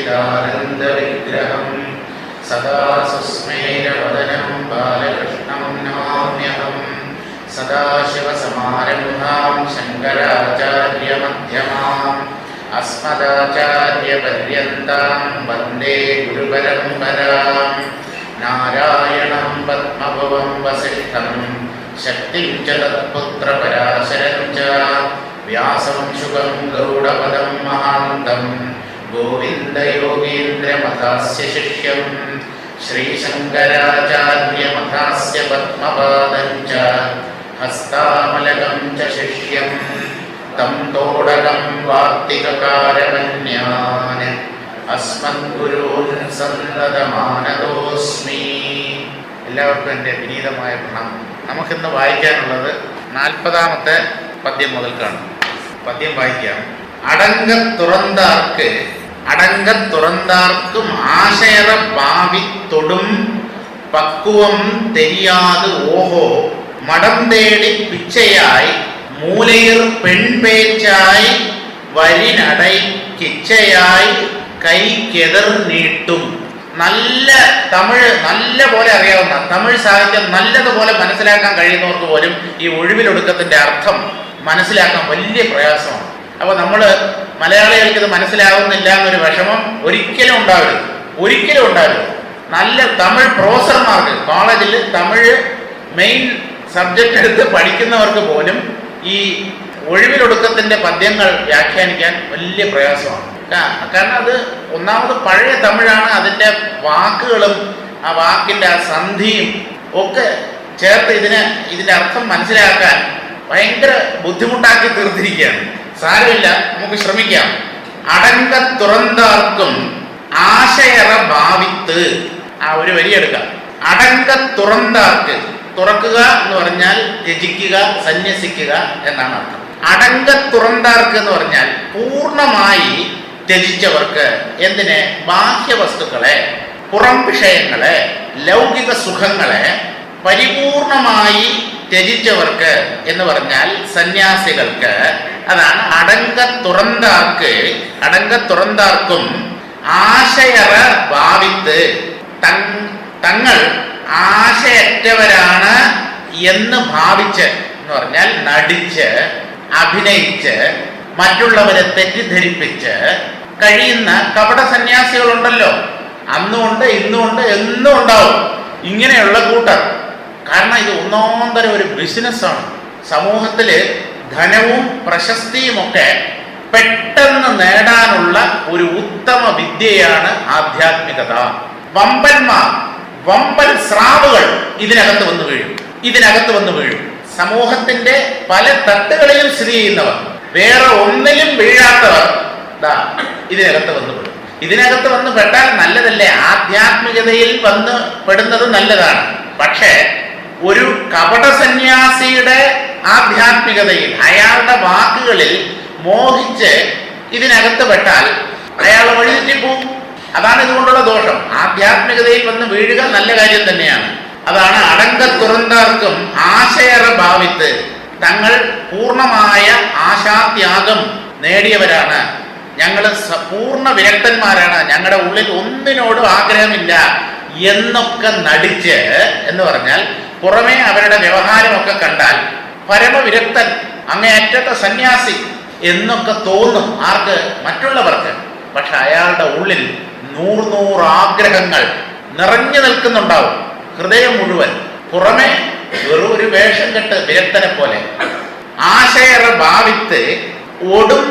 सच्चिदानन्दविग्रहं सदा सुस्मेरवदनं बालकृष्णं नमाम्यहम्। सदाशिवसमारम्भां शङ्कराचार्यमध्यमाम् अस्मदाचार्यपर्यन्तां वन्दे गुरुपरम्पराम्। नारायणं पद्मभुवं वसिष्ठं शक्तिं च तत्पुत्रपराशरं च व्यासं शुकं गरुडपदं महान्तं गोविन्दयोगीन्द्रमथास्य शिष्यं श्रीशङ्कराचार्यमथास्य पद्मपादं च हस्तामलकं च शिष्यं तं तोडकं वाक्तिककारमन्यान् अस्मद्गुरून् സന്തതമാനതോസ്മി. എല്ലാവർക്കും എൻ്റെ വിനീതമായ പ്രണാമം. നമുക്കിന്ന് വായിക്കാനുള്ളത് 40ാമത്തെ പദ്യം മുതൽക്കാണ്. പദ്യം വായിക്കാം. അടങ്കത്തുറந்தாർക്കും ആശയറ ഭാവിത്തൊടും പക്വം തെരിയാത് ഓഹോ മടം തേടി പിച്ചയായി മൂലയിർ പെൺപേച്ചായി വരിനടൈ കിച്ചയായി കൈക്കെതിർ നീട്ടും. നല്ല തമിഴ് നല്ല പോലെ അറിയാവുന്ന തമിഴ് സാഹിത്യം നല്ലതുപോലെ മനസ്സിലാക്കാൻ കഴിയുന്നവർക്ക് പോലും ഈ ഒഴിവിലൊടുക്കത്തിൻ്റെ അർത്ഥം മനസ്സിലാക്കാൻ വലിയ പ്രയാസമാണ്. അപ്പോൾ നമ്മൾ മലയാളികൾക്ക് ഇത് മനസ്സിലാവുന്നില്ല എന്നൊരു വിഷമം ഒരിക്കലും ഉണ്ടാവരുത്. നല്ല തമിഴ് പ്രൊഫസർമാർക്ക് കോളേജിൽ തമിഴ് മെയിൻ സബ്ജക്റ്റ് എടുത്ത് പഠിക്കുന്നവർക്ക് പോലും ഈ ഒഴിവിലൊടുക്കത്തിൻ്റെ പദ്യങ്ങൾ വ്യാഖ്യാനിക്കാൻ വലിയ പ്രയാസമാണ്. കാരണം അത് ഒന്നാമത് പഴയ തമിഴാണ്. അതിൻ്റെ വാക്കുകളും ആ വാക്കിൻ്റെ ആ സന്ധിയും ഒക്കെ ചേർത്ത് ഇതിൻ്റെ അർത്ഥം മനസ്സിലാക്കാൻ ഭയങ്കര ബുദ്ധിമുട്ടാക്കി തീർത്തിരിക്കുകയാണ്. സാരമില്ല, നമുക്ക് ശ്രമിക്കാം. അടങ്കത്തുറந்தாർക്കും ആശയറ ഭാവിത്ത്. ആ ഒരു വരി എടുക്കാം. അടങ്കത്തുറந்தாർക്ക്, തുറക്കുക എന്ന് പറഞ്ഞാൽ ത്യജിക്കുക, സന്യസിക്കുക എന്നാണ് അർത്ഥം. അടങ്കത്തുറந்தாർക്ക് എന്ന് പറഞ്ഞാൽ പൂർണ്ണമായി ത്യജിച്ചവർക്ക്. എന്തിനെ? ബാഹ്യവസ്തുക്കളെ, പുറം വിഷയങ്ങളെ, ലൗകിക സുഖങ്ങളെ പരിപൂർണമായി ത്യജിച്ചവർക്ക് എന്ന് പറഞ്ഞാൽ സന്യാസികൾക്ക്. അതാണ് അടങ്കത്തുറந்தாർക്കും ആശയറ ഭാവിത്ത്. തങ്ങൾ ആശയറ്റവരാണ് എന്ന് ഭാവിച്ച് എന്ന് പറഞ്ഞാൽ നടിച്ച്, അഭിനയിച്ച്, മറ്റുള്ളവരെ തെറ്റിദ്ധരിപ്പിച്ച് കഴിയുന്ന കപട സന്യാസികളുണ്ടല്ലോ. അന്നുമുണ്ട്, ഇന്നുമുണ്ട്, എന്നും ഉണ്ടാവും ഇങ്ങനെയുള്ള കൂട്ടർ. കാരണം ഇത് ഒന്നാന്തരം ഒരു ബിസിനസ്സാണ്. സമൂഹത്തിൽ ധനവും പ്രശസ്തിയുമൊക്കെ പെട്ടെന്ന് നേടാനുള്ള ഒരു ഉത്തമ വിദ്യയാണ് ആധ്യാത്മികത. വമ്പൻ സ്രാവുകൾ ഇതിനകത്ത് വന്ന് വീഴും. സമൂഹത്തിന്റെ പല തട്ടുകളിലും സ്ഥിതി ചെയ്യുന്നവർ, വേറെ ഒന്നിലും വീഴാത്തവർ ഇതിനകത്ത് വന്നുപെടും. ഇതിനകത്ത് വന്ന് പെട്ടാൽ നല്ലതല്ലേ? ആധ്യാത്മികതയിൽ വന്ന് പെടുന്നത് നല്ലതാണ്. പക്ഷേ ഒരു കപട സന്യാസിയുടെ ആധ്യാത്മികതയിൽ, അയാളുടെ വാക്കുകളിൽ മോഹിച്ച് ഇതിനകത്ത് പെട്ടാൽ അയാൾ വഴിതെറ്റിപ്പോവും. അതാണ് ഇതുകൊണ്ടുള്ള ദോഷം. ആധ്യാത്മികതയിൽ വന്ന് വീഴുക നല്ല കാര്യം തന്നെയാണ്. അതാണ് അടങ്കത്തുറந்தாർക്കും ആശയറ ഭാവിത്ത്. തങ്ങൾ പൂർണ്ണമായ ആശാത്യാഗം നേടിയവരാണ്, ഞങ്ങൾ പൂർണ്ണ വിരക്തന്മാരാണ്, ഞങ്ങളുടെ ഉള്ളിൽ ഒന്നിനോടും ആഗ്രഹമില്ല എന്നൊക്കെ നടിച്ച്, എന്ന് പറഞ്ഞാൽ പുറമേ അവരുടെ വ്യവഹാരമൊക്കെ കണ്ടാൽ പരമവിരക്തൻ, അങ്ങേയറ്റത്തെ സന്യാസി എന്നൊക്കെ തോന്നും. ആർക്ക്? മറ്റുള്ളവർക്ക്. പക്ഷെ അയാളുടെ ഉള്ളിൽ 100 ആഗ്രഹങ്ങൾ നിറഞ്ഞു നിൽക്കുന്നുണ്ടാവും, ഹൃദയം മുഴുവൻ. പുറമെ വെറും ഒരു വേഷം കെട്ട് വിരക്തനെ പോലെ. ആശയറ ഭാവിത്ത് ഒടും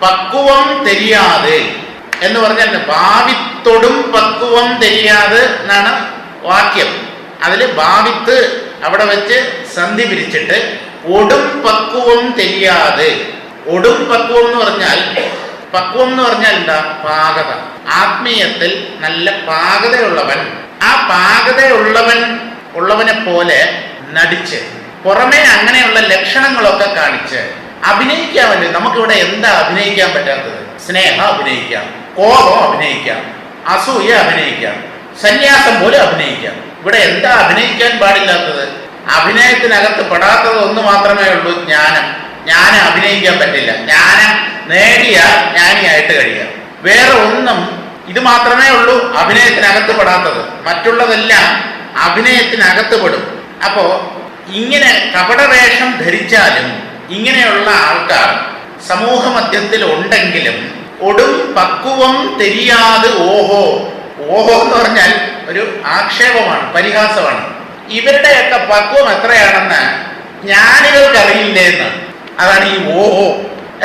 പക്വം തെരിയാതെ എന്ന് പറഞ്ഞാൽ ഭാവിത്തൊടും പക്വം തെരിയാതെ എന്നാണ് വാക്യം. അതിൽ ഭാവിത്ത് അവിടെ വെച്ച് സന്ധി പിരിച്ചിട്ട് ഒടും പക്വം തെരിയാതെ. ഒടും പക്വം എന്ന് പറഞ്ഞാൽ എന്താ? പാകത. ആത്മീയത്തിൽ നല്ല പാകതയുള്ളവൻ. ആ പാകതയുള്ളവനെ പോലെ നടിച്ച്, പുറമേ അങ്ങനെയുള്ള ലക്ഷണങ്ങളൊക്കെ കാണിച്ച് അഭിനയിക്കാമല്ലോ. നമുക്കിവിടെ എന്താ അഭിനയിക്കാൻ പറ്റാത്തത്? സ്നേഹം അഭിനയിക്കാം, കോപം അഭിനയിക്കാം, അസൂയ അഭിനയിക്കാം, സന്യാസം പോലും അഭിനയിക്കാം. ഇവിടെ എന്താ അഭിനയിക്കാൻ പാടില്ലാത്തത്? അഭിനയത്തിനകത്ത് പെടാത്തത് ഒന്ന് മാത്രമേ ഉള്ളൂ, ജ്ഞാനം. ജ്ഞാനം അഭിനയിക്കാൻ പറ്റില്ല. ജ്ഞാനം നേടിയ ജ്ഞാനിയായിട്ട് കഴിയും. വേറെ ഒന്നും. ഇത് മാത്രമേ ഉള്ളൂ അഭിനയത്തിനകത്ത് പെടാത്തത്. മറ്റുള്ളതെല്ലാം അഭിനയത്തിനകത്ത് പെടും. അപ്പോ ഇങ്ങനെ കപടവേഷം ധരിച്ചാലും ഇങ്ങനെയുള്ള ആൾക്കാർ സമൂഹ മധ്യത്തിൽ ഉണ്ടെങ്കിലും ഒടും പക്വം തെരിയാതെ ഓഹോ. ഓഹോ എന്ന് പറഞ്ഞാൽ ഒരു ആക്ഷേപമാണ്, പരിഹാസമാണ്. ഇവരുടെയൊക്കെ പക്വം എത്രയാണെന്ന് ജ്ഞാനികൾക്കറിയില്ലേ എന്ന്. അതാണ് ഈ ഓഹോ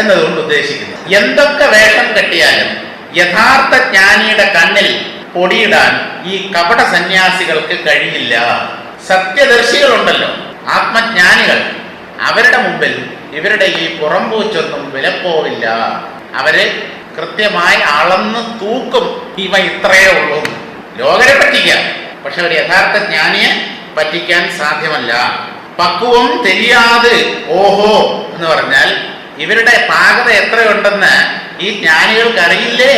എന്നതുകൊണ്ട് ഉദ്ദേശിക്കുന്നത്. എന്തൊക്കെ വേഷം കെട്ടിയാലും യഥാർത്ഥ ജ്ഞാനിയുടെ കണ്ണിൽ പൊടിയിടാൻ ഈ കപട സന്യാസികൾക്ക് കഴിയില്ല. സത്യദർശികളുണ്ടല്ലോ, ആത്മജ്ഞാനികൾ, അവരുടെ മുമ്പിൽ ഇവരുടെ ഈ പുറംപൂച്ചൊന്നും വിലപ്പോവില്ല. അവര് കൃത്യമായി അളന്ന് തൂക്കും. ഇവ ഇത്രയേ ഉള്ളൂ. ലോകരെ പറ്റിക്കാം, പക്ഷെ ഒരു യഥാർത്ഥ ജ്ഞാനിയെ പറ്റിക്കാൻ സാധ്യമല്ല. പക്വം തെരിയാതെ ഓഹോ എന്ന് പറഞ്ഞാൽ ഇവരുടെ പാകത എത്രയുണ്ടെന്ന് ഈ ജ്ഞാനികൾക്ക് അറിയില്ലേ.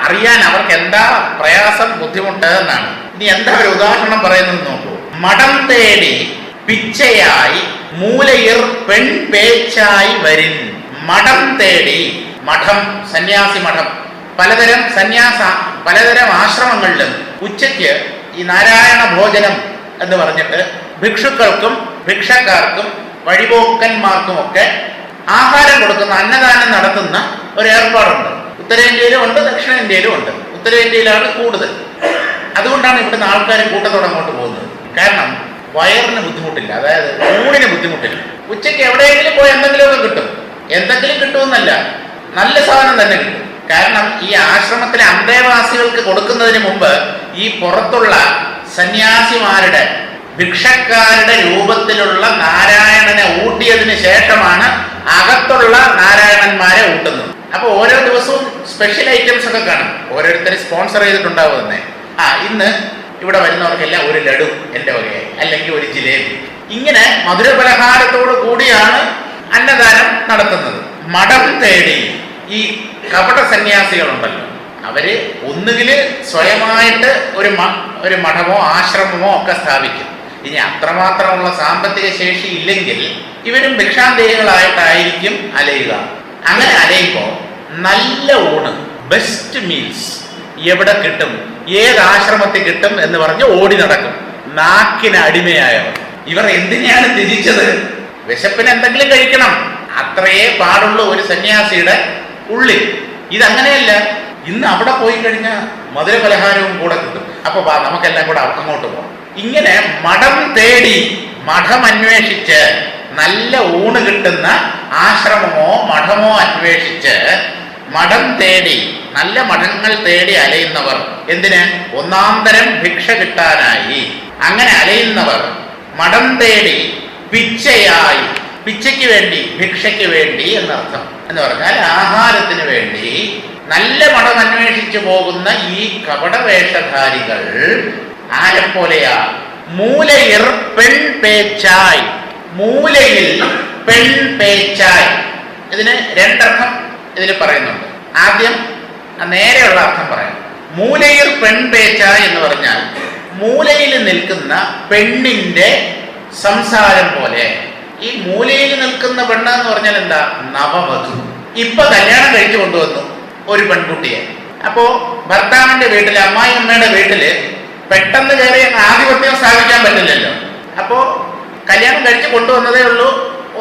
അറിയാൻ അവർക്ക് എന്താ പ്രയാസം, ബുദ്ധിമുട്ട് എന്നാണ്. ഇനി എന്താ ഒരു ഉദാഹരണം പറയുന്നത് നോക്കൂ. മഠം തേടി പിച്ചയായി മൂലയിർ പെൺ പേച്ചായി വരിൻ. മഠം തേടി, മഠം സന്യാസി മഠം, പലതരം ആശ്രമങ്ങളിലും ഉച്ചയ്ക്ക് ഈ നാരായണ ഭോജനം എന്ന് പറഞ്ഞിട്ട് ഭിക്ഷുക്കൾക്കും ഭിക്ഷക്കാർക്കും വഴിപോക്കന്മാർക്കുമൊക്കെ ആഹാരം കൊടുക്കുന്ന, അന്നദാനം നടത്തുന്ന ഒരു ഏർപ്പാടുണ്ട്. ഉത്തരേന്ത്യയിലും ഉണ്ട്, ദക്ഷിണേന്ത്യയിലും ഉണ്ട്. ഉത്തരേന്ത്യയിലാണ് കൂടുതൽ. അതുകൊണ്ടാണ് ഇവിടുന്ന് ആൾക്കാർ കൂട്ടത്തോടെ അങ്ങോട്ട് പോകുന്നത്. കാരണം വയറിന് ബുദ്ധിമുട്ടില്ല, അതായത് ഊണിന് ബുദ്ധിമുട്ടില്ല. ഉച്ചയ്ക്ക് എവിടെയെങ്കിലും പോയി എന്തെങ്കിലുമൊക്കെ കിട്ടും. എന്തെങ്കിലും കിട്ടുമെന്നല്ല, നല്ല സാധനം തന്നെ കിട്ടും. കാരണം ഈ ആശ്രമത്തിലെ അന്തേവാസികൾക്ക് കൊടുക്കുന്നതിന് മുമ്പ് ഈ പുറത്തുള്ള സന്യാസിമാരുടെ, ഭിക്ഷക്കാരുടെ രൂപത്തിലുള്ള നാരായണനെ ഊട്ടിയതിന് ശേഷമാണ് അകത്തുള്ള നാരായണന്മാരെ ഊട്ടുന്നത്. അപ്പൊ ഓരോ ദിവസവും സ്പെഷ്യൽ ഐറ്റംസ് ഒക്കെ കാണും. ഓരോരുത്തർ സ്പോൺസർ ചെയ്തിട്ടുണ്ടാവും തന്നെ. ഇന്ന് ഇവിടെ വരുന്നവർക്കെല്ലാം ഒരു ലഡു എൻ്റെ വകയായി, അല്ലെങ്കിൽ ഒരു ജിലേബി. ഇങ്ങനെ മധുരപലഹാരത്തോട് കൂടിയാണ് അന്നദാനം നടത്തുന്നത്. മഠം തേടി ഈ കപട സന്യാസികളുണ്ടല്ലോ, അവര് ഒന്നുകില് സ്വയമായിട്ട് ഒരു മഠമോ ആശ്രമമോ ഒക്കെ സ്ഥാപിക്കും. ഇനി അത്രമാത്രമുള്ള സാമ്പത്തിക ശേഷി ഇല്ലെങ്കിൽ ഇവരും ഭിക്ഷാന്തേഹികളായിട്ടായിരിക്കും അലയുക. അങ്ങനെ അലയുമ്പോൾ നല്ല ഊണ്, ബെസ്റ്റ് മീൽസ് എവിടെ കിട്ടും, ഏത് ആശ്രമത്തിൽ കിട്ടും എന്ന് പറഞ്ഞ് ഓടി നടക്കും നാക്കിന് അടിമയായവർ. ഇവർ എന്തിനെയാണ് ത്യജിച്ചത്? വിശപ്പിന് എന്തെങ്കിലും കഴിക്കണം, അത്രയേ പാടുള്ളൂ ഒരു സന്യാസിയുടെ ഉള്ളിൽ. ഇതങ്ങനെയല്ല. ഇന്ന് അവിടെ പോയി കഴിഞ്ഞാൽ മധുരപലഹാരവും കൂടെ കിട്ടും. അപ്പൊ നമുക്കെല്ലാം കൂടെ അങ്ങോട്ട് പോകാം. ഇങ്ങനെ മഠം തേടി, മഠം അന്വേഷിച്ച്, നല്ല ഊണ് കിട്ടുന്ന ആശ്രമമോ മഠമോ അന്വേഷിച്ച് മഠം തേടി, നല്ല മഠങ്ങൾ തേടി അലയുന്നവർ. എന്തിന്? ഒന്നാം തരം ഭിക്ഷ കിട്ടാനായി. അങ്ങനെ അലയുന്നവർ മഠം തേടി പിച്ചയായി, പിച്ചയ്ക്ക് വേണ്ടി, ഭിക്ഷയ്ക്ക് വേണ്ടി എന്നർത്ഥം. എന്ന് പറഞ്ഞാൽ ആഹാരത്തിന് വേണ്ടി നല്ല മഠം അന്വേഷിച്ചു പോകുന്ന ഈ കപടവേഷധാരികൾ ആരെപ്പോലെയാ? മൂലയിർ പെൺ പേച്ചായി. മൂലയിൽ പെൺ പേച്ചായി. ഇതിന് രണ്ടർത്ഥം ഇതിൽ പറയുന്നുണ്ട്. ആദ്യം നേരെയുള്ള അർത്ഥം പറയാം. മൂലയിർ പെൺ പേച്ചായി എന്ന് പറഞ്ഞാൽ മൂലയിൽ നിൽക്കുന്ന പെണ്ണിന്റെ സംസാരം പോലെ. ഈ മൂലയിൽ നിൽക്കുന്ന പെണ്ണ് എന്ന് പറഞ്ഞാൽ എന്താ? നവവധു. ഇപ്പൊ കല്യാണം കഴിച്ചു കൊണ്ടുവന്നു ഒരു പെൺകുട്ടിയെ. അപ്പോ ഭർത്താവിന്റെ വീട്ടില്, അമ്മായിയമ്മയുടെ വീട്ടില് പെട്ടെന്ന് കയറി ആധിപത്യം സ്ഥാപിക്കാൻ പറ്റില്ലല്ലോ. അപ്പോ കല്യാണം കഴിച്ച് കൊണ്ടുവന്നതേ ഉള്ളൂ,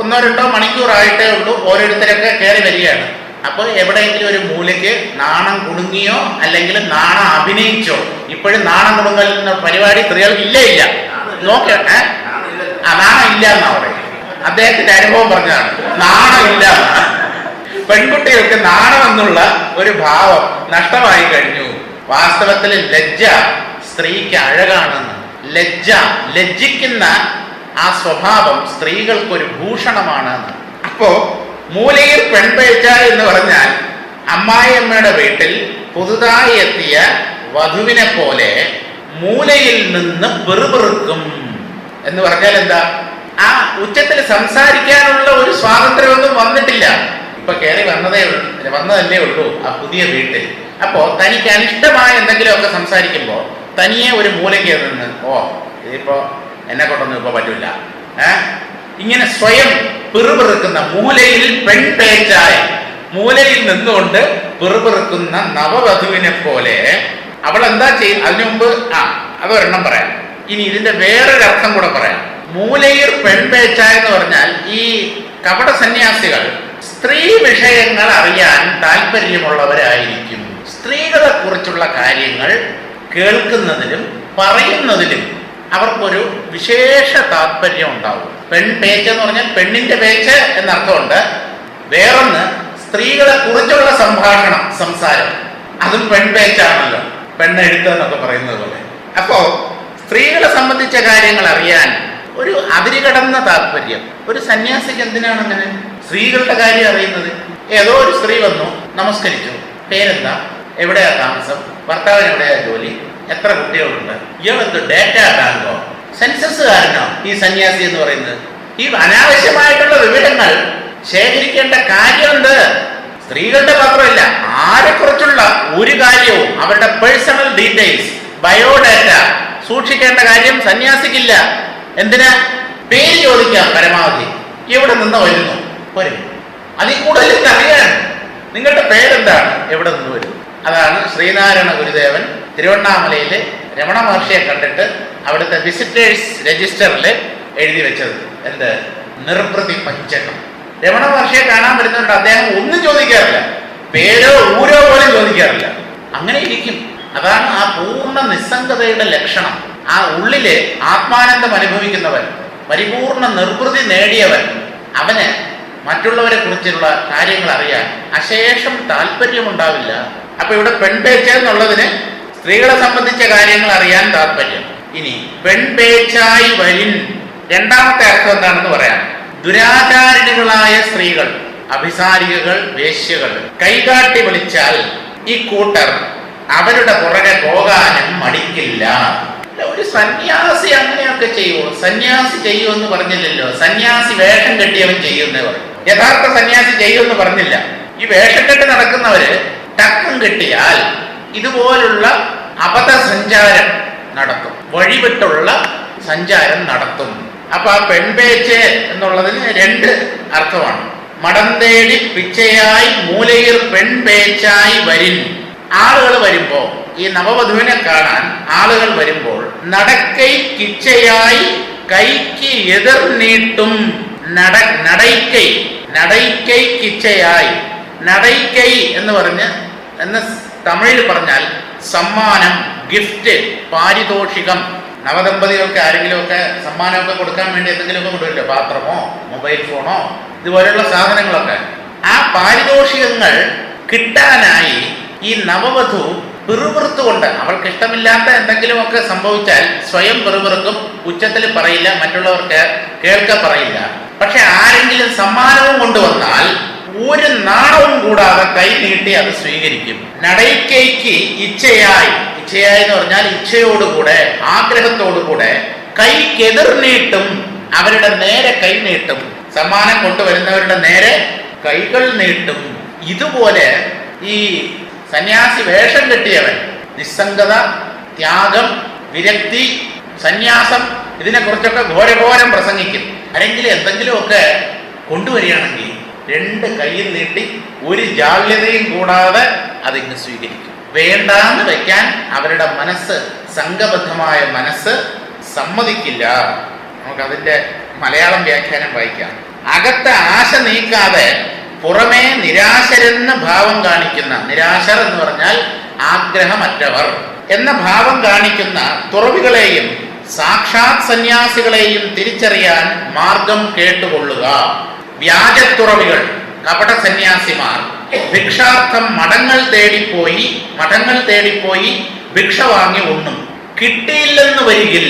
1-2 മണിക്കൂറായിട്ടേ ഉള്ളൂ. ഓരോരുത്തരൊക്കെ കയറി വരികയാണ്. അപ്പോൾ എവിടെയെങ്കിലും ഒരു മൂലയ്ക്ക് നാണം കുടുങ്ങിയോ അല്ലെങ്കിൽ നാണം അഭിനയിച്ചോ? ഇപ്പോഴും നാണം കുടുങ്ങുന്ന പരിപാടി സ്ത്രീകൾക്ക് ഇല്ല നോക്കട്ടെ. നാണം ഇല്ല എന്നാ പറയും. അദ്ദേഹത്തിന്റെ അനുഭവം പറഞ്ഞതാണ്. നാണം ഇല്ല. പെൺകുട്ടികൾക്ക് നാണം എന്നുള്ള ഒരു ഭാവം നഷ്ടമായി കഴിഞ്ഞു. വാസ്തവത്തിൽ ലജ്ജ സ്ത്രീക്ക് അഴകാണെന്ന്. ലജ്ജിക്കുന്ന ആ സ്വഭാവം സ്ത്രീകൾക്കൊരു ഭൂഷണമാണെന്ന്. അപ്പോ മൂലയിൽ പെൺപേച്ച എന്ന് പറഞ്ഞാൽ അമ്മായിയമ്മയുടെ വീട്ടിൽ പുതുതായി എത്തിയ വധുവിനെ പോലെ മൂലയിൽ നിന്ന് പെറുപെറുക്കും എന്ന് പറഞ്ഞാൽ എന്താ? ആ ഉച്ചത്തിൽ സംസാരിക്കാനുള്ള ഒരു സ്വാതന്ത്ര്യമൊന്നും വന്നിട്ടില്ല. ഇപ്പൊ കയറി വന്നതല്ലേ ഉള്ളൂ ആ പുതിയ വീട്ടിൽ. അപ്പോ തനിക്ക് അനിഷ്ടമായ എന്തെങ്കിലുമൊക്കെ സംസാരിക്കുമ്പോ തനിയെ ഒരു മൂലയ്ക്ക് നിന്ന് ഇതിപ്പോ എന്നെ കൊണ്ടൊന്നും ഇപ്പൊ പറ്റൂല, ഇങ്ങനെ സ്വയം പിറുപിറുക്കുന്ന, മൂലയിൽ പെൺപേച്ചായി മൂലയിൽ നിന്നുകൊണ്ട് പിറുപിറുക്കുന്ന നവവധുവിനെ പോലെ അവൾ എന്താ ചെയ്യും? അതിനു മുമ്പ് അതൊരെണ്ണം പറയാം. ഇനി ഇതിന്റെ വേറൊരർത്ഥം കൂടെ പറയാം. മൂലയിൽ പെൺപേച്ച എന്ന് പറഞ്ഞാൽ ഈ കപട സന്യാസികൾ സ്ത്രീ വിഷയങ്ങൾ അറിയാൻ താല്പര്യമുള്ളവരായിരിക്കും. സ്ത്രീകളെ കുറിച്ചുള്ള കാര്യങ്ങൾ കേൾക്കുന്നതിലും പറയുന്നതിലും അവർക്കൊരു വിശേഷ താല്പര്യം ഉണ്ടാവും. പെൺപേച്ച് എന്ന് പറഞ്ഞാൽ പെണ്ണിന്റെ പേച്ച് എന്നർത്ഥമുണ്ട്. വേറൊന്ന് സ്ത്രീകളെ കുറിച്ചുള്ള സംസാരം, അതും പെൺപേച്ചാണല്ലോ, പെണ്ണെഴുത്തെന്നൊക്കെ പറയുന്നത് പോലെ. അപ്പോ സ്ത്രീകളെ സംബന്ധിച്ച കാര്യങ്ങൾ അറിയാൻ ഒരു അതിരുകടന്ന താല്പര്യം. ഒരു സന്യാസിക്ക് എന്തിനാണ് അങ്ങനെ സ്ത്രീകളുടെ കാര്യം അറിയുന്നത്? ഏതോ ഒരു സ്ത്രീ വന്നു, നമസ്കരിച്ചു, പേരെന്താ, എവിടെയാ താമസം, ഭർത്താവിന് എവിടെയാ ജോലി, എത്ര കുട്ടികളുണ്ട്, ഇയാളെന്ത് ഡേറ്റ ബാങ്കോ, സെൻസസുകാരനോ ഈ സന്യാസി എന്ന് പറയുന്നത്? ഈ അനാവശ്യമായിട്ടുള്ള വിവരങ്ങൾ ശേഖരിക്കേണ്ട കാര്യമുണ്ട്. സ്ത്രീകളുടെ മാത്രമല്ല, ആരെക്കുറിച്ചുള്ള ഒരു കാര്യവും അവരുടെ പേഴ്സണൽ ഡീറ്റെയിൽസ്, ബയോഡാറ്റ സൂക്ഷിക്കേണ്ട കാര്യം സന്യാസിക്കില്ല. എന്തിനാ? പേര് ചോദിക്കാം പരമാവധി, എവിടെ നിന്ന് വരുന്നു, പോരെ. അതിൽ കൂടുതൽ അറിയാൻ നിങ്ങളുടെ പേരെന്താണ്, എവിടെ നിന്ന് വരുന്നു. അതാണ് ശ്രീനാരായണ ഗുരുദേവൻ തിരുവണ്ണാമലയിലെ രമണ മഹർഷിയെ കണ്ടിട്ട് അവിടുത്തെ വിസിറ്റേഴ്സ് രജിസ്റ്ററിൽ എഴുതി വെച്ചത്. എന്ത്? നിർവൃതി പഞ്ചകം. രമണ മഹർഷിയെ കാണാൻ വരുന്നുണ്ട്, അദ്ദേഹം ഒന്നും ചോദിക്കാറില്ല, പേരോ ഊരോ പോലും ചോദിക്കാറില്ല. അങ്ങനെ ഇരിക്കും. അതാണ് ആ പൂർണ്ണ നിസ്സംഗതയുടെ ലക്ഷണം. ആ ഉള്ളില് ആത്മാനന്ദം അനുഭവിക്കുന്നവൻ, പരിപൂർണ നിർവൃതി നേടിയവൻ, അവന് മറ്റുള്ളവരെ കുറിച്ചുള്ള കാര്യങ്ങൾ അറിയാൻ അശേഷം താല്പര്യമുണ്ടാവില്ല. അപ്പൊ ഇവിടെ പെൺപേച്ച എന്നുള്ളതിന് സ്ത്രീകളെ സംബന്ധിച്ച കാര്യങ്ങൾ അറിയാൻ താല്പര്യം. ഇനി പെൺപേച്ചായി വരിൻ, രണ്ടാമത്തെ അർത്ഥം എന്താണെന്ന് പറയാം. ദുരാചാരിണികളായ സ്ത്രീകൾ, അഭിസാരികകൾ, വേശ്യകൾ കൈകാട്ടി വിളിച്ചാൽ ഈ കൂട്ടർ അവരുടെ പുറകെ പോകാനും മടിക്കില്ല. ഒരു സന്യാസി അങ്ങനെയൊക്കെ ചെയ്യുമോ? സന്യാസി ചെയ്യുമെന്ന് പറഞ്ഞില്ലല്ലോ. സന്യാസി വേഷം കെട്ടിയവൻ ചെയ്യുന്നേ പറഞ്ഞു. യഥാർത്ഥ സന്യാസി ചെയ്യുമെന്ന് പറഞ്ഞില്ല. ഈ വേഷം കെട്ടി നടക്കുന്നവര് ടക്കം കെട്ടിയാൽ ഇതുപോലുള്ള അബദ്ധ സഞ്ചാരം നടത്തും, വഴിവിട്ടുള്ള സഞ്ചാരം നടത്തും. അപ്പൊ ആ പെൺപേച്ച് എന്നുള്ളതിന് രണ്ട് അർത്ഥമാണ്. മടം തേടി പിച്ചയായി മൂലയിൽ പെൺപേച്ചായി വരിൻ. ആളുകൾ വരുമ്പോ, ഈ നവവധുവിനെ കാണാൻ ആളുകൾ വരുമ്പോൾ നടക്കൈ കിച്ചയായി കൈക്ക് എതിർ നീട്ടും. നടൈക്കൈ കിച്ചയായി. നടൈക്കൈ എന്ന് പറഞ്ഞ് തമിഴിൽ പറഞ്ഞാൽ സമ്മാനം, ഗിഫ്റ്റ്, പാരിതോഷികം. നവദമ്പതികൾക്ക് ആരെങ്കിലുമൊക്കെ സമ്മാനമൊക്കെ കൊടുക്കാൻ വേണ്ടി എന്തെങ്കിലുമൊക്കെ കൊണ്ടുവരില്ലോ, പാത്രമോ മൊബൈൽ ഫോണോ ഇതുപോലെയുള്ള സാധനങ്ങളൊക്കെ. ആ പാരിതോഷികങ്ങൾ കിട്ടാനായി ഈ നവവധു പിറുപിറുത്തുകൊണ്ട്, അവൾക്ക് ഇഷ്ടമില്ലാത്ത എന്തെങ്കിലുമൊക്കെ സംഭവിച്ചാൽ സ്വയം പിറുപിറുക്കും, ഉച്ചത്തിൽ പറയില്ല, മറ്റുള്ളവർക്ക് കേൾക്ക പറയില്ല. പക്ഷെ ആരെങ്കിലും സമ്മാനവും കൊണ്ടുവന്നാൽ ഒരു നാണവും കൂടാതെ കൈ നീട്ടി അത് സ്വീകരിക്കും. നടൈക്കൈക്ക് ഇച്ഛയായി, ഇച്ഛയായി എന്ന് പറഞ്ഞാൽ ഇച്ഛയോടുകൂടെ, ആഗ്രഹത്തോടുകൂടെ കൈക്കെതിർ നീട്ടും, അവരുടെ നേരെ കൈ നീട്ടും. സമ്മാനം കൊണ്ടുവരുന്നവരുടെ നേരെ കൈകൾ നീട്ടും. ഇതുപോലെ ഈ സന്യാസി വേഷം കെട്ടിയവൻ നിസ്സംഗത, ത്യാഗം, വിരക്തി, സന്യാസം, ഇതിനെക്കുറിച്ചൊക്കെ ഘോരഘോരം പ്രസംഗിക്കും. ആരെങ്കിലും എന്തെങ്കിലുമൊക്കെ കൊണ്ടുവരികയാണെങ്കിൽ രണ്ട് കൈയിൽ നീട്ടി ഒരു ജാള്യതയും കൂടാതെ അതിങ്ങ് സ്വീകരിക്കും. വേണ്ടാന്ന് വെക്കാൻ അവരുടെ മനസ്സ്, സംഘബദ്ധമായ മനസ്സ് സമ്മതിക്കില്ല. നമുക്കതിൻ്റെ മലയാളം വ്യാഖ്യാനം വായിക്കാം. അകത്തെ ആശ നീക്കാതെ പുറമേ നിരാശരെന്ന് ഭാവം കാണിക്കുന്ന, നിരാശർ എന്ന് പറഞ്ഞാൽ ആഗ്രഹമറ്റവർ എന്ന ഭാവം കാണിക്കുന്ന തുറവികളെയും സാക്ഷാത് സന്യാസികളെയും തിരിച്ചറിയാൻ മാർഗം കേട്ടുകൊള്ളുക. വ്യാജത്തുറവികൾ, കപട സന്യാസിമാർ ഭിക്ഷാർത്ഥം മഠങ്ങൾ തേടിപ്പോയി ഭിക്ഷ വാങ്ങി ഉണ്ണും. കിട്ടിയില്ലെന്ന് വരികിൽ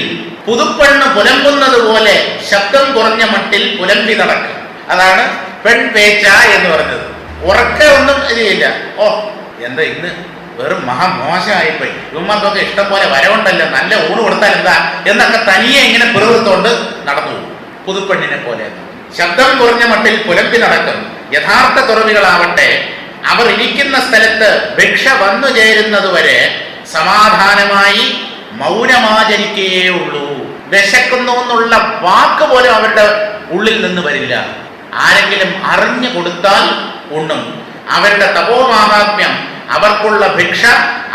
പുതുപ്പെണ്ണ് പുലമ്പുന്നത് പോലെ ശബ്ദം കുറഞ്ഞ മട്ടിൽ പുലമ്പി നടക്കും. അതാണ് പെൺപേച്ച എന്ന് പറഞ്ഞത്. ഉറക്കെ ഒന്നും ചെയ്യില്ല. ഓ എന്താ ഇന്ന് വെറും മഹാമോശമായിപ്പോയി, ഇവന്മാർക്കൊക്കെ ഇഷ്ടം പോലെ വരവുണ്ടല്ലോ, നല്ല ഊണ് കൊടുത്താൽ എന്താ എന്നൊക്കെ തനിയെ ഇങ്ങനെ പിറുവിട്ടുകൊണ്ട് നടന്നു പോകും. പുതുപ്പെണ്ണിനെ പോലെ ശബ്ദം കുറഞ്ഞ മട്ടിൽ പുലമ്പി നടക്കും. യഥാർത്ഥ തുറവികളാവട്ടെ അവർ ഇരിക്കുന്ന സ്ഥലത്ത് ഭിക്ഷ വന്നു ചേരുന്നതുവരെ സമാധാനമായി മൗനമാചരിക്കേ ഉള്ളൂ. വിശക്കുന്നു എന്നുള്ള വാക്ക് പോലും അവരുടെ ഉള്ളിൽ നിന്ന് വരില്ല. ആരെങ്കിലും അറിഞ്ഞു കൊടുത്താൽ ഉണ്ണും. അവരുടെ തപോമാഹാത്മ്യം, അവർക്കുള്ള ഭിക്ഷ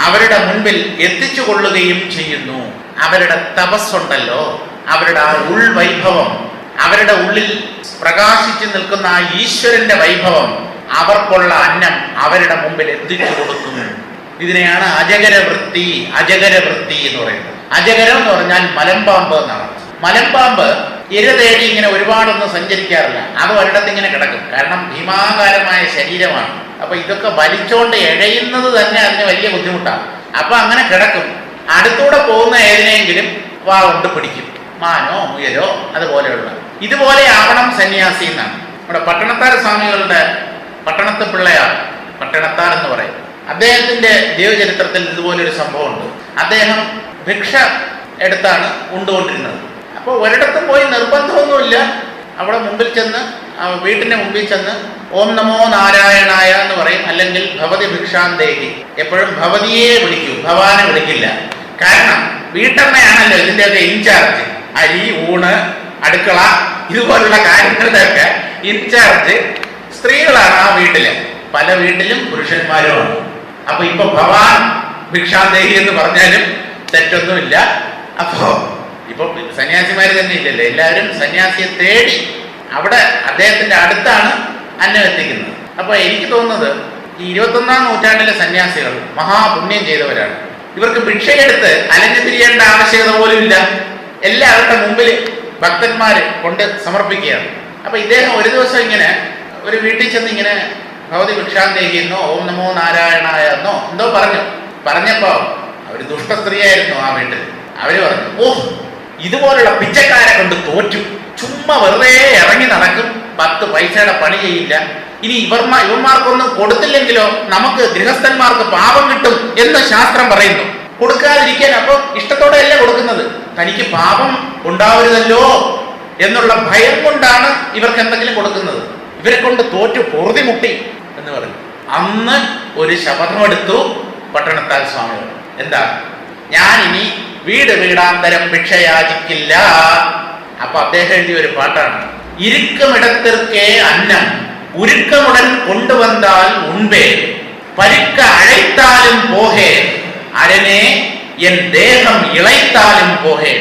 അവരുടെ മുൻപിൽ എത്തിച്ചു കൊള്ളുകയും ചെയ്യുന്നു. അവരുടെ തപസ്സുണ്ടല്ലോ, അവരുടെ ആ ഉൾവൈഭവം, അവരുടെ ഉള്ളിൽ പ്രകാശിച്ചു നിൽക്കുന്ന ആ ഈശ്വരന്റെ വൈഭവം, അവർക്കുള്ള അന്നം അവരുടെ മുമ്പിൽ എത്തിച്ചു കൊടുക്കുന്നു. ഇതിനെയാണ് അജഗരവൃത്തി എന്ന് പറയുന്നത്. അജഗരം എന്ന് പറഞ്ഞാൽ മലമ്പാമ്പ് എന്നാണ്. മലമ്പാമ്പ് ഇര തേടി ഇങ്ങനെ ഒരുപാടൊന്നും സഞ്ചരിക്കാറില്ല. അത് ഒരിടത്ത് ഇങ്ങനെ കിടക്കും. കാരണം ഭീമാകാരമായ ശരീരമാണ്. അപ്പൊ ഇതൊക്കെ വലിച്ചോണ്ട് എഴയുന്നത് തന്നെ അതിന് വലിയ ബുദ്ധിമുട്ടാണ്. അപ്പൊ അങ്ങനെ കിടക്കും. അടുത്തൂടെ പോകുന്ന ഏതിനെങ്കിലും വാ കൊണ്ട് പിടിക്കും. മാനോ മുയലോ അതുപോലെയുള്ള. ഇതുപോലെ ആവണം സന്യാസി എന്നാണ്. നമ്മുടെ പട്ടണത്താർ സ്വാമികളുടെ പട്ടണത്ത് പിള്ളയാർ, പട്ടണത്താർ എന്ന് പറയും, അദ്ദേഹത്തിന്റെ ജീവചരിത്രത്തിൽ ഇതുപോലൊരു സംഭവമുണ്ട്. അദ്ദേഹം ഭിക്ഷ എടുത്താണ് ഉണ്ടുകൊണ്ടിരുന്നത്. അപ്പോൾ ഒരിടത്തും പോയി നിർബന്ധമൊന്നുമില്ല. അവിടെ മുമ്പിൽ ചെന്ന്, വീട്ടിന്റെ മുമ്പിൽ ചെന്ന് ഓം നമോ നാരായണായ എന്ന് പറയും, അല്ലെങ്കിൽ ഭവതി ഭിക്ഷാന്തേഹി. എപ്പോഴും ഭവതിയെ വിളിക്കൂ, ഭവാനെ വിളിക്കില്ല. കാരണം വീട്ടമ്മയാണല്ലോ ഇതിൻ്റെയൊക്കെ ഇൻചാർജ്. അരി, ഊണ്, അടുക്കള ഇതുപോലുള്ള കാര്യങ്ങളുടെയൊക്കെ ഇൻചാർജ് സ്ത്രീകളാണ് ആ വീട്ടില്. പല വീട്ടിലും പുരുഷന്മാരുമാണ്. അപ്പൊ ഇപ്പൊ ഭവാൻ ഭിക്ഷാന്തേഹി എന്ന് പറഞ്ഞാലും തെറ്റൊന്നുമില്ല. അപ്പോ ഇപ്പൊ സന്യാസിമാര് തന്നെ ഇല്ലല്ലോ, എല്ലാവരും സന്യാസിയെ തേടി അവിടെ അദ്ദേഹത്തിന്റെ അടുത്താണ് അന്നം എത്തിക്കുന്നത്. അപ്പൊ എനിക്ക് തോന്നുന്നത് ഈ 21-ാം നൂറ്റാണ്ടിലെ സന്യാസികൾ മഹാപുണ്യം ചെയ്തവരാണ്. ഇവർക്ക് ഭിക്ഷയെടുത്ത് അലഞ്ഞു തിരിയേണ്ട ആവശ്യകത പോലും ഇല്ല. എല്ലാവരുടെ മുമ്പിൽ ഭക്തന്മാര് കൊണ്ട് സമർപ്പിക്കുകയാണ്. അപ്പൊ ഇദ്ദേഹം ഒരു ദിവസം ഇങ്ങനെ ഒരു വീട്ടിൽ ചെന്ന് ഇങ്ങനെ ഭവതി ഭിക്ഷാന്തേഹി എന്നോ ഓം നമോ നാരായണായ എന്നോ എന്തോ പറഞ്ഞപ്പോ അവര് ദുഷ്ട സ്ത്രീയായിരുന്നു ആ വീട്ടിൽ. അവര് പറഞ്ഞു, ഓഹ് ഇതുപോലുള്ള പിച്ചക്കാരെ കൊണ്ട് തോറ്റു, ചുമ്മാ വെറുതെ ഇറങ്ങി നടക്കും, 10 പൈസയുടെ പണി ചെയ്യില്ല. ഇനി ഇവന്മാർക്കൊന്നും കൊടുത്തില്ലെങ്കിലോ നമുക്ക് ഗൃഹസ്ഥന്മാർക്ക് പാപം കിട്ടും എന്ന് ശാസ്ത്രം പറയുന്നു. കൊടുക്കാതിരിക്കാൻ അപ്പൊ ഇഷ്ടത്തോടെ അല്ല കൊടുക്കുന്നത്, തനിക്ക് പാപം ഉണ്ടാവരുതല്ലോ എന്നുള്ള ഭയം കൊണ്ടാണ് ഇവർക്ക് എന്തെങ്കിലും കൊടുക്കുന്നത്. ഇവരെ കൊണ്ട് തോറ്റു പൊറുതിമുട്ടി എന്ന് പറഞ്ഞു. അന്ന് ഒരു ശപഥമെടുത്തു പട്ടണത്താൽ സ്വാമികൾ. എന്താ? ഞാൻ ഇനി വീടാന്തരം ഭിക്ഷയാചിക്കില്ല. അപ്പൊ അദ്ദേഹം എഴുതിയ ഒരു പാട്ടാണ്, ഇരിക്കുമിടത്തിற்கே അന്നം ഉരുക്കമുടൻ കൊണ്ടുവന്നാൽ ഉൺപേ പരുക്ക അழைத்தாലും പോഹേ അരനെ എൻ ദേഹം ഇളൈത്താലും പോഹേ.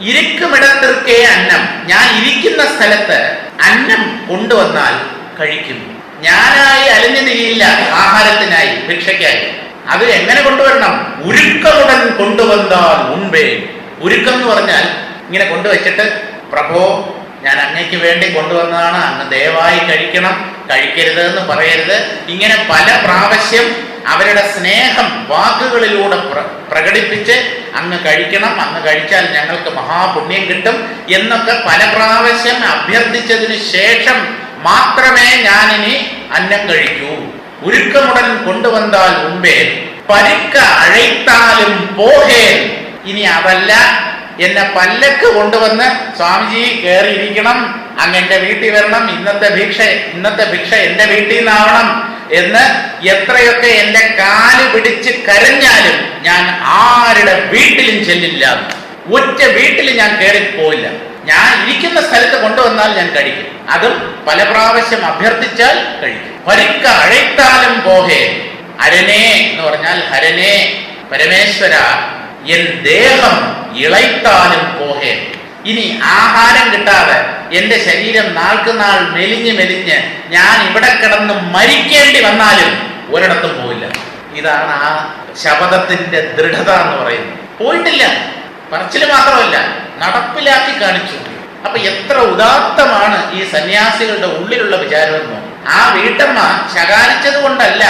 ഇരിക്കുമിടത്തിற்കே അന്നം, ഞാൻ ഇരിക്കുന്ന സ്ഥലത്ത് അന്നം കൊണ്ടുവന്നാൽ കഴിക്കും. ഞാനായി അലഞ്ഞു തിരിയില്ല ആഹാരത്തിനായി, ഭിക്ഷയ്ക്കായി. അത് എങ്ങനെ കൊണ്ടുവരണം? ഉരുക്കമുടൻ കൊണ്ടുവന്നാൽ ഉൺപേ. ഉരുക്കം എന്ന് പറഞ്ഞാൽ ഇങ്ങനെ കൊണ്ടുവച്ചിട്ട്, പ്രഭോ ഞാൻ അങ്ങയ്ക്ക് വേണ്ടി കൊണ്ടുവന്നതാണ്, അങ്ങ് ദയവായി കഴിക്കണം, കഴിക്കരുത് എന്ന് പറയരുത്. ഇങ്ങനെ പല പ്രാവശ്യം അവരുടെ സ്നേഹം വാക്കുകളിലൂടെ പ്രകടിപ്പിച്ച് അങ്ങ് കഴിക്കണം, അങ്ങ് കഴിച്ചാൽ ഞങ്ങൾക്ക് മഹാപുണ്യം കിട്ടും എന്നൊക്കെ പല പ്രാവശ്യം അഭ്യർത്ഥിച്ചതിന് ശേഷം മാത്രമേ ഞാനിനി അന്നം കഴിക്കൂ. ഉരുക്കമുടൻ കൊണ്ടുവന്നാൽ മുമ്പേ പരുക്ക അழைത്താലും പോഹേൻ. ഇനി അതല്ല, എന്നെ പല്ലക്ക് കൊണ്ടുവന്ന് സ്വാമിജി കയറിയിരിക്കണം, അങ്ങ് എന്റെ വീട്ടിൽ വരണം, ഇന്നത്തെ ഭിക്ഷ എന്റെ വീട്ടിൽ നിന്നാവണം എന്ന് എത്രയൊക്കെ എന്റെ കാല് പിടിച്ച് കരഞ്ഞാലും ഞാൻ ആരുടെ വീട്ടിലും ചെല്ലില്ല. ഒറ്റ വീട്ടിൽ ഞാൻ കയറിപ്പോയില്ല. ഞാൻ ഇരിക്കുന്ന സ്ഥലത്ത് കൊണ്ടുവന്നാൽ ഞാൻ കഴിക്കും. അതും പല പ്രാവശ്യം അഭ്യർത്ഥിച്ചാൽ കഴിക്കും. പരുക്ക അழைത്താലും പോഹേ. അരനെ എന്ന് പറഞ്ഞാൽ ഹരനെ, പരമേശ്വര, എൻ ദേഹം ഇളൈത്താലും പോഹേ. ഇനി ആഹാരം കിട്ടാതെ എന്റെ ശരീരം നാൾക്ക് നാൾ മെലിഞ്ഞ് ഞാൻ ഇവിടെ കിടന്ന് മരിക്കേണ്ടി വന്നാലും ഒരിടത്തും പോയില്ല. ഇതാണ് ആ ശപഥത്തിന്റെ ദൃഢത എന്ന് പറയുന്നത്. പോയിട്ടില്ല, പറച്ചില് മാത്രമല്ല, നടപ്പിലാക്കി കാണിച്ചു. അപ്പൊ എത്ര ഉദാത്തമാണ് ഈ സന്യാസികളുടെ ഉള്ളിലുള്ള വിചാരമെന്നോ. ആ വീട്ടമ്മ ശകാരിച്ചത് കൊണ്ടല്ല,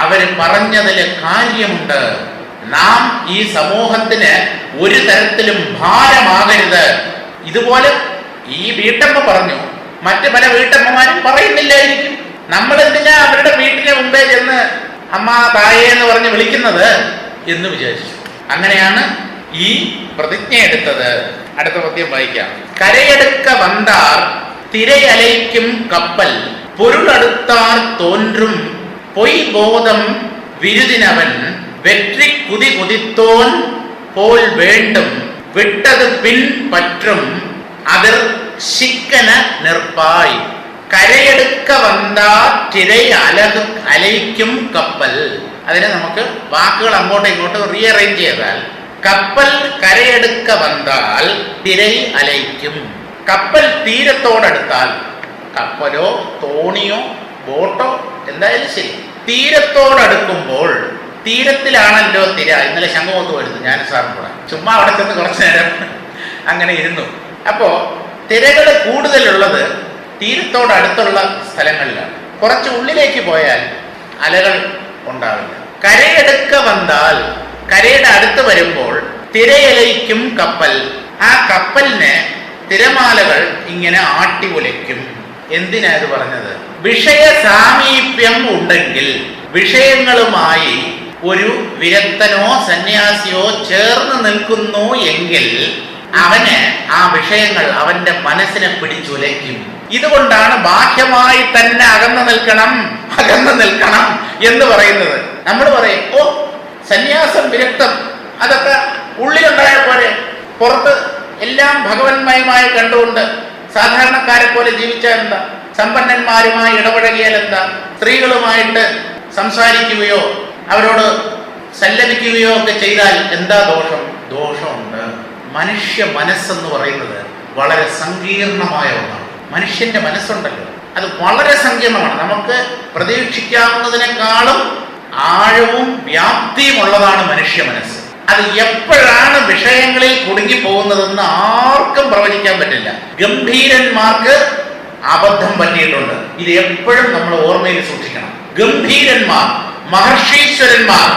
അവര് പറഞ്ഞതില് കാര്യമുണ്ട്. നാം ഈ സമൂഹത്തിന് ഒരു തരത്തിലും ഭാരമാകരുത്. ഇതുപോലെ ഈ വീട്ടമ്മ പറഞ്ഞു, മറ്റു പല വീട്ടമ്മമാരും പറയുന്നില്ലായിരിക്കും. നമ്മൾ എന്തിനാ അവരുടെ വീട്ടിന് മുമ്പേ ചെന്ന് അമ്മ തായേ എന്ന് പറഞ്ഞ് വിളിക്കുന്നത് എന്ന് വിചാരിച്ചു. അങ്ങനെയാണ് ഈ പ്രതിജ്ഞ എടുത്തത്. അടുത്ത പദ്യം വായിക്കാം. കരയെടുക്ക വந்தாർ തിരയലയ്ക്കും കപ്പൽ പൊരുളടുത്താർ തോன்றுം പൊയ് ബോധം വിരുദിനവൻ வெற்றி குதி குதித்தோன் போல் வேண்டும் விட்டது பின் பற்றும் அதர் சிக்கன நிற்பாய். കരയെടുക്ക വന്നാ തിരൈ അലയിക്കും കപ്പൽ. അതിനെ നമുക്ക് വാക്കുകൾ അങ്ങോട്ടും ഇങ്ങോട്ടും റീഅറേഞ്ച് ചെയ്താൽ, കപ്പൽ കരയെടുക്ക വന്നാൽ തിരൈ അലയിക്കും. കപ്പൽ തീരത്തോടടുത്താൽ, കപ്പലോ തോണിയോ ബോട്ടോ എന്തായാലും ശരി, തീരത്തോടടുക്കുമ്പോൾ, തീരത്തിലാണല്ലോ തിര. ഇന്നലെ ശംഖുമുഖത്ത് വരുന്നു ഞാൻ സാറും കൂടെ, ചുമ്മാ അവിടെ ചെന്ന് കുറച്ചു നേരം അങ്ങനെ ഇരുന്നു. അപ്പോ തിരകൾ കൂടുതലുള്ളത് തീരത്തോടടുത്തുള്ള സ്ഥലങ്ങളിലാണ്. കുറച്ച് ഉള്ളിലേക്ക് പോയാൽ അലകൾ ഉണ്ടാവില്ല. കരയെടുക്ക വന്നാൽ, കരയുടെ അടുത്ത് വരുമ്പോൾ തിരയലയിക്കും കപ്പൽ. ആ കപ്പലിനെ തിരമാലകൾ ഇങ്ങനെ ആട്ടി ഉലയ്ക്കും. എന്തിനാ ഇത് പറഞ്ഞത്? വിഷയ സാമീപ്യം ഉണ്ടെങ്കിൽ, വിഷയങ്ങളുമായി ഒരു വിരക്തനോ സന്യാസിയോ ചേർന്ന് നിൽക്കുന്നു എങ്കിൽ അവന് ആ വിഷയങ്ങൾ അവന്റെ മനസ്സിനെ പിടിച്ചുലയ്ക്കും. ഇതുകൊണ്ടാണ് ബാഹ്യമായി തന്നെ അകന്നു നിൽക്കണം എന്ന് പറയുന്നത്. നമ്മൾ പറയും, ഓ സന്യാസം വിരക്തം അതൊക്കെ ഉള്ളിലുണ്ടായ പോലെ, പുറത്ത് എല്ലാം ഭഗവന്മയമായി കണ്ടുകൊണ്ട് സാധാരണക്കാരെ പോലെ ജീവിച്ചാൽ എന്താ? സമ്പന്നന്മാരുമായി ഇടപഴകിയാൽ എന്താ? സ്ത്രീകളുമായിട്ട് സംസാരിക്കുകയോ അവരോട് സല്ലപിക്കുകയോ ഒക്കെ ചെയ്താൽ എന്താ ദോഷം? ദോഷമുണ്ട്. മനുഷ്യ മനസ്സെന്ന് പറയുന്നത് വളരെ സങ്കീർണമായ ഒന്നാണ്. മനുഷ്യന്റെ മനസ്സുണ്ടല്ലോ, അത് വളരെ സങ്കീർണമാണ്. നമുക്ക് പ്രതീക്ഷിക്കാവുന്നതിനേക്കാളും ആഴവും വ്യാപ്തിയും ഉള്ളതാണ് മനുഷ്യ മനസ്സ്. അത് എപ്പോഴാണ് വിഷയങ്ങളിൽ കുടുങ്ങി പോകുന്നതെന്ന് ആർക്കും പ്രവചിക്കാൻ പറ്റില്ല. ഗംഭീരന്മാർക്ക് അബദ്ധം പറ്റിയിട്ടുണ്ട്. ഇത് എപ്പോഴും നമ്മൾ ഓർമ്മയിൽ സൂക്ഷിക്കണം. ഗംഭീരന്മാർ, മഹർഷീശ്വരന്മാർ,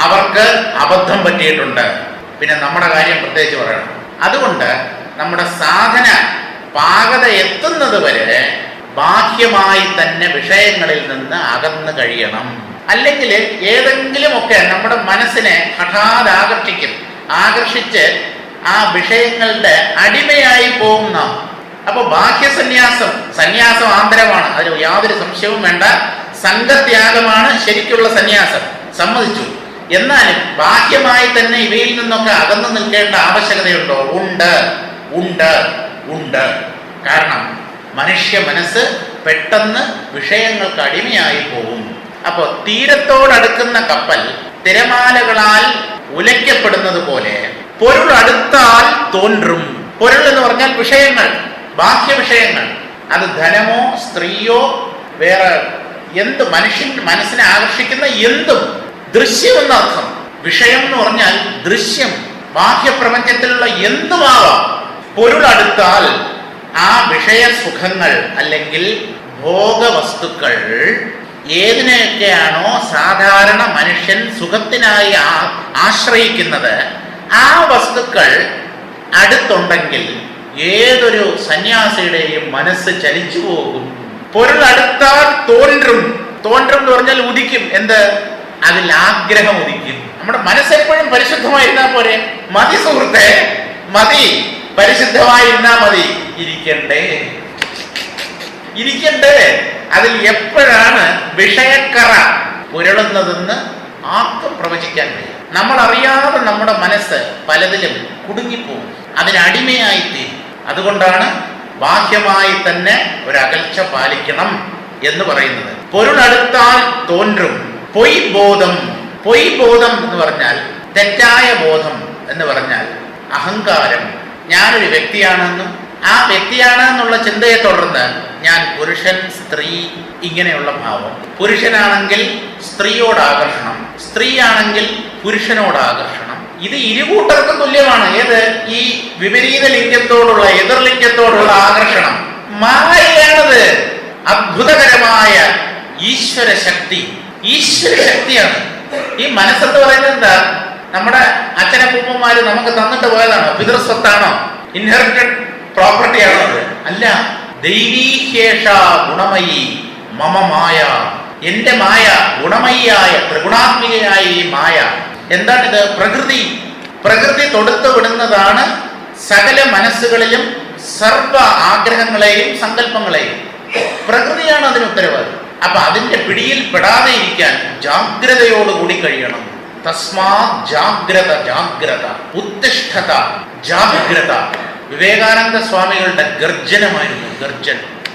അവർക്ക് അബദ്ധം പറ്റിയിട്ടുണ്ട്. പിന്നെ നമ്മുടെ കാര്യം പ്രത്യേകിച്ച് പറയണം. അതുകൊണ്ട് നമ്മുടെ സാധന പാകത എത്തുന്നത് വരെ ബാഹ്യമായി തന്നെ വിഷയങ്ങളിൽ നിന്ന് അകന്നു കഴിയണം. അല്ലെങ്കിൽ ഏതെങ്കിലുമൊക്കെ നമ്മുടെ മനസ്സിനെ ഹഠാത് ആകർഷിച്ച് ആ വിഷയങ്ങളുടെ അടിമയായി പോകുന്ന. അപ്പൊ ബാഹ്യ സന്യാസം ആന്തരമാണ്, അതിൽ യാതൊരു സംശയവും വേണ്ട. സംഘത്യാഗമാണ് ശരിക്കുള്ള സന്യാസം, സമ്മതിച്ചു. എന്നാലും ബാഹ്യമായി തന്നെ ഇവയിൽ നിന്നൊക്കെ അകന്നു നിൽക്കേണ്ട ആവശ്യകതയുണ്ടോ? ഉണ്ട്. കാരണം മനുഷ്യ മനസ്സ് പെട്ടെന്ന് വിഷയങ്ങൾക്ക് അടിമയായി പോകും. അപ്പോൾ തീരത്തോടടുക്കുന്ന കപ്പൽ തിരമാലകളാൽ ഉലയ്ക്കപ്പെടുന്നത് പോലെ പൊരുൾ അടുത്താൽ തോன்றுം. പൊരുൾ എന്ന് പറഞ്ഞാൽ വിഷയങ്ങൾ, ബാഹ്യ വിഷയങ്ങൾ. അത് ധനമോ സ്ത്രീയോ വേറെ എന്ത്, മനുഷ്യന്റെ മനസ്സിനെ ആകർഷിക്കുന്ന എന്തും. ദൃശ്യം എന്നർത്ഥം. വിഷയം എന്ന് പറഞ്ഞാൽ ദൃശ്യം, ബാഹ്യപ്രപഞ്ചത്തിലുള്ള എന്തുമാവാം. പൊരുളടുത്താൽ ആ വിഷയസുഖങ്ങൾ അല്ലെങ്കിൽ ഭോഗവസ്തുക്കൾ ഏതിനെയൊക്കെയാണോ സാധാരണ മനുഷ്യൻ സുഖത്തിനായി ആശ്രയിക്കുന്നത്, ആ വസ്തുക്കൾ അടുത്തുണ്ടെങ്കിൽ ഏതൊരു സന്യാസിയുടെയും മനസ്സ് ചലിച്ചു പോകും. പൊരുളടുത്താൽ തോன்றுം എന്ന് പറഞ്ഞാൽ ഉദിക്കും. എന്ത്? അതിൽ ആഗ്രഹം ഉദിക്കും. നമ്മുടെ മനസ്സെപ്പോഴും പരിശുദ്ധമായിരുന്നാ പോരെ? മതി സുഹൃത്തെ, മതി, പരിശുദ്ധമായിരുന്നാ മതി. ഇരിക്കണ്ടേ? അതിൽ എപ്പോഴാണ് വിഷയക്കറ പുരളുന്നതെന്ന് ആർക്കും പ്രവചിക്കാൻ കഴിയും. നമ്മൾ അറിയാതെ നമ്മുടെ മനസ്സ് പലതിലും കുടുങ്ങിപ്പോകും, അതിനടിമയായിത്തീരും. അതുകൊണ്ടാണ് ബാഹ്യമായി തന്നെ ഒരകൽച്ച പാലിക്കണം എന്ന് പറയുന്നത്. പൊരുളടുത്താൽ തോன்றுം. പൊയ്ബോധം എന്ന് പറഞ്ഞാൽ തെറ്റായ ബോധം എന്ന് പറഞ്ഞാൽ അഹങ്കാരം. ഞാനൊരു വ്യക്തിയാണെന്നും ആ വ്യക്തിയാണെന്നുള്ള ചിന്തയെ തുടർന്ന് ഞാൻ പുരുഷൻ, സ്ത്രീ ഇങ്ങനെയുള്ള ഭാവം. പുരുഷനാണെങ്കിൽ സ്ത്രീയോട് ആകർഷണം, സ്ത്രീയാണെങ്കിൽ പുരുഷനോട് ആകർഷണം. ഇത് ഇരുകൂട്ടർക്കും തുല്യമാണ്. ഏത്? ഈ വിപരീത ലിംഗത്തോടുള്ള, എതിർലിംഗത്തോടുള്ള ആകർഷണം. മായയാണത്. അത്ഭുതകരമായ ഈശ്വര ശക്തിയാണ് ഈ മനസ്സെന്ന് പറയുന്നത്. എന്താ? നമ്മുടെ അച്ഛനപ്പൂപ്പന്മാര് നമുക്ക് തന്നിട്ട് പോയതാണോ? പിതൃസ്വത്താണോ? ഇൻഹെറിറ്റഡ് പ്രോപ്പർട്ടിയാണോ? അല്ല. ദൈവീശേഷ ഗുണമയി മമ മായ. എന്റെ മായ, ഗുണമയിയായ ത്രിഗുണാത്മികയായ ഈ മായ. എന്താണിത്? പ്രകൃതി തൊടുത്തു വിടുന്നതാണ് സകല മനസ്സുകളിലും സർവ ആഗ്രഹങ്ങളെയും സങ്കല്പങ്ങളെയും. പ്രകൃതിയാണ് അതിന് ഉത്തരവാദി. അപ്പൊ അതിന്റെ പിടിയിൽ പെടാതെ ഇരിക്കാൻ ജാഗ്രതയോടുകൂടി കഴിയണം. തസ്മാത് ജാഗ്രത ഉത്തിഷ്ഠത ജാഗ്രത. വിവേകാനന്ദ സ്വാമികളുടെ ഗർജനമായിരുന്നു.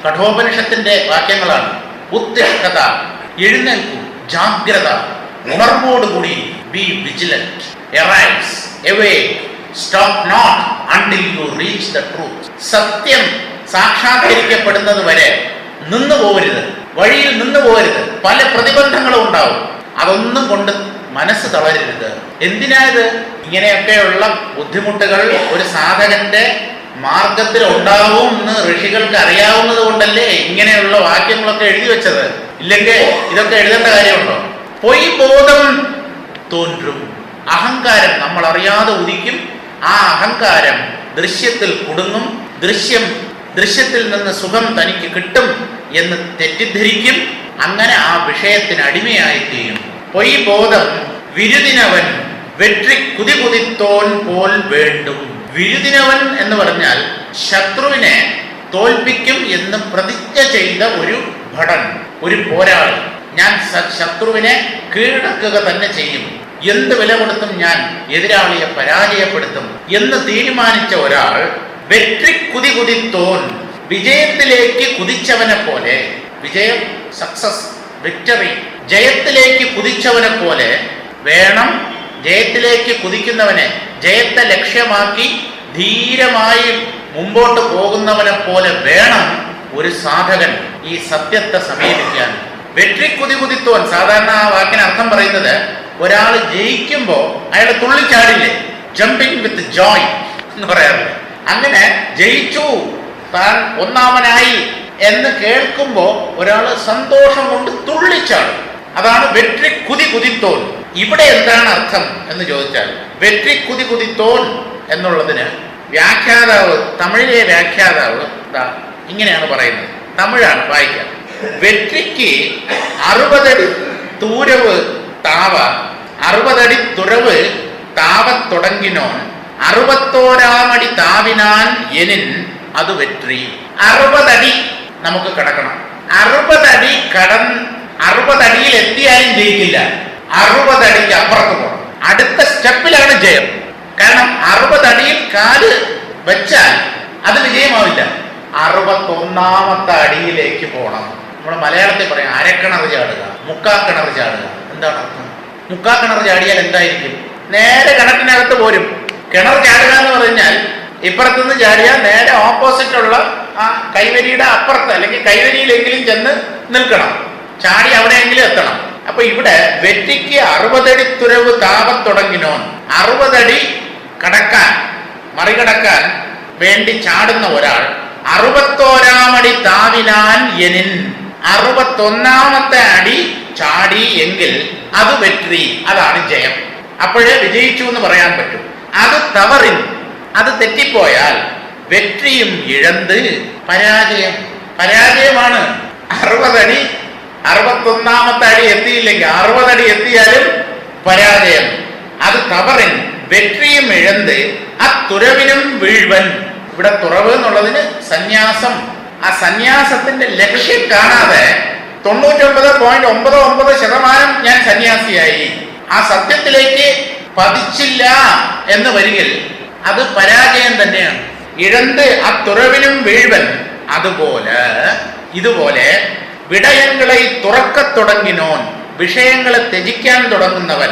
കഠോപനിഷത്തിന്റെ വാക്യങ്ങളാണ്. ഉത്തിഷ്ഠത, എഴുന്നേൽക്കൂ, ജാഗ്രത, ഉണർവോടുകൂടി, be vigilant, arise, awake, stop not until you reach the truth. സത്യം സാക്ഷാത്കരിക്കപ്പെടുന്നത് വരെ നിന്നു പോകരുത്, വഴിയിൽ നിന്നു പോകരുത്. പല പ്രതിബന്ധങ്ങളും ഉണ്ടാവും, അതൊന്നും കൊണ്ട് മനസ്സ് തളരരുത്. എന്തിനായത്? ഇങ്ങനെയൊക്കെയുള്ള ബുദ്ധിമുട്ടുകൾ ഒരു സാധകന്റെ മാർഗത്തിൽ ഉണ്ടാവും എന്ന് ഋഷികൾക്ക് അറിയാവുന്നത് കൊണ്ടല്ലേ ഇങ്ങനെയുള്ള വാക്യങ്ങളൊക്കെ എഴുതി വെച്ചത്. ഇല്ലെങ്കിൽ ഇതൊക്കെ എഴുതേണ്ട കാര്യമുണ്ടോ? പൊയ് ബോധം തോന്നും, അഹങ്കാരം നമ്മൾ അറിയാതെ ഉദിക്കും. ആ അഹങ്കാരം ദൃശ്യത്തിൽ കുടുങ്ങും, ദൃശ്യത്തിൽ നിന്ന് സുഖം തനിക്ക് കിട്ടും എന്ന് തെറ്റിദ്ധരിക്കും. അങ്ങനെ ആ വിഷയത്തിന് അടിമയായി തീരും. പൊയ് ബോധം വിരുദിനവൻ വെട്രി കുതികുതിത്തോൻ പോൽ വേണ്ടും. വിരുദിനവൻ എന്ന് പറഞ്ഞാൽ ശത്രുവിനെ തോൽപ്പിക്കും എന്ന് പ്രതിജ്ഞ ചെയ്ത ഒരു ഭടൻ, ഒരു പോരാളി. ഞാൻ ശത്രുവിനെ കീഴടക്കുക തന്നെ ചെയ്യും, എന്ത് വില കൊടുത്തും ഞാൻ എതിരാളിയെ പരാജയപ്പെടുത്തും എന്ന് തീരുമാനിച്ച ഒരാൾ വെട്രി കുതികുതിത്തോൻ, വിജയത്തിലേക്ക് കുതിച്ചവനെ പോലെ, വിജയം, സക്സസ്, വിക്ടറി, ജയത്തിലേക്ക് കുതിച്ചവനെ പോലെ വേണം. ജയത്തിലേക്ക് കുതിക്കുന്നവനെ, ജയത്തെ ലക്ഷ്യമാക്കി ധീരമായി മുമ്പോട്ട് പോകുന്നവനെ പോലെ വേണം ഒരു സാധകൻ ഈ സത്യത്തെ സമീപിക്കാൻ. വെട്രി കുതികുതിത്തോൻ, സാധാരണ ആ വാക്കിന് അർത്ഥം പറയുന്നത് ഒരാൾ ജയിക്കുമ്പോൾ അയാൾ തുള്ളിച്ചാടില്ലേ, ജമ്പിങ് വിത്ത് ജോയ് എന്ന് പറയാറില്ലേ. അങ്ങനെ ജയിച്ചു, താൻ ഒന്നാമനായി എന്ന് കേൾക്കുമ്പോൾ ഒരാൾ സന്തോഷം കൊണ്ട് തുള്ളിച്ചാടും. അതാണ് വെട്രി കുതികുതിത്തോൻ. ഇവിടെ എന്താണ് അർത്ഥം എന്ന് ചോദിച്ചാൽ, വെട്രി കുതികുതിത്തോൻ എന്നുള്ളതിന് വ്യാഖ്യാതാവ്, തമിഴിലെ വ്യാഖ്യാതാവ് ഇങ്ങനെയാണ് പറയുന്നത്. തമിഴാണ്, വായിക്കാം. വെട്രിക്ക് 60 അടി തൂരവ് താവ, 60 അടി തുറവ് താവத் തുടങ്ങിനോൻ, 61 അടി താവിനാൻ എനിൻ അത് വെട്രി. 60 അടി നമുക്ക് കടക്കണം. 60 അടി 60 അടിയിൽ എത്തിയാലും ജയിക്കില്ല, 60 അടിക്ക് അപ്പുറത്ത് പോകണം. അടുത്ത സ്റ്റെപ്പിലാണ് ജയം. കാരണം 60 അടിയിൽ കാല് വെച്ചാൽ അത് വിജയമാവില്ല. 61ാമത്തെ അടിയിലേക്ക് പോകണം. നമ്മുടെ മലയാളത്തിൽ പറയാം അരക്കിണർ ചാടുക, മുക്കാക്കിണർ ചാടുക. എന്താണ് അർത്ഥം? മുക്കാക്കിണർ ചാടിയാൽ എന്തായിരിക്കും? നേരെ കിണറ്റിനകത്ത് പോരും. കിണർ ചാടുക എന്ന് പറഞ്ഞാൽ ഇപ്പുറത്തുനിന്ന് ചാടിയാൽ നേരെ ഓപ്പോസിറ്റുള്ള ആ കൈവരിയുടെ അപ്പുറത്ത് അല്ലെങ്കിൽ കൈവരിയിലെങ്കിലും ചെന്ന് നിൽക്കണം, ചാടി അവിടെയെങ്കിലും എത്തണം. അപ്പൊ ഇവിടെ വെറ്റിക്ക് 60 അടി തുരവ് താവத் തുടങ്ങിനോൻ, 60 അടി മറികടക്കാൻ വേണ്ടി ചാടുന്ന ഒരാൾ 61 അടി താവിനാൻ എനിൻ, 61ാമത്തെ അടി ചാടി എങ്കിൽ അത് വെട്രി, അതാണ് ജയം. അപ്പോഴേ വിജയിച്ചു എന്ന് പറയാൻ പറ്റും. അത് തവറിൻ, അത് തെറ്റിപ്പോയാൽ വെട്രിയും ഇഴന്ത്, പരാജയമാണ്. 60 അടി 61ാമത്തെ അടി എത്തിയില്ലെങ്കിൽ 60 അടി എത്തിയാലും പരാജയം. അത് തവറിൻ, വെട്രിയും ഇഴന്ത് തുരവിനും വീഴ്വൻ. ഇവിടെ തുറവ് എന്നുള്ളതിന് സന്യാസം. ആ സന്യാസത്തിന്റെ ലക്ഷ്യം കാണാതെ 99.99% ഞാൻ സന്യാസിയായി, ആ സത്യത്തിലേക്ക് പതിച്ചില്ല എന്ന് വരികിൽ അത് പരാജയം തന്നെയാണ്. ഇഴന്ത് തുറവിനും വീഴ്വൻ. ഇതുപോലെ വിടയങ്ങളെ തുറക്കത്തുടങ്ങിനോൻ, വിഷയങ്ങളെ ത്യജിക്കാൻ തുടങ്ങുന്നവൻ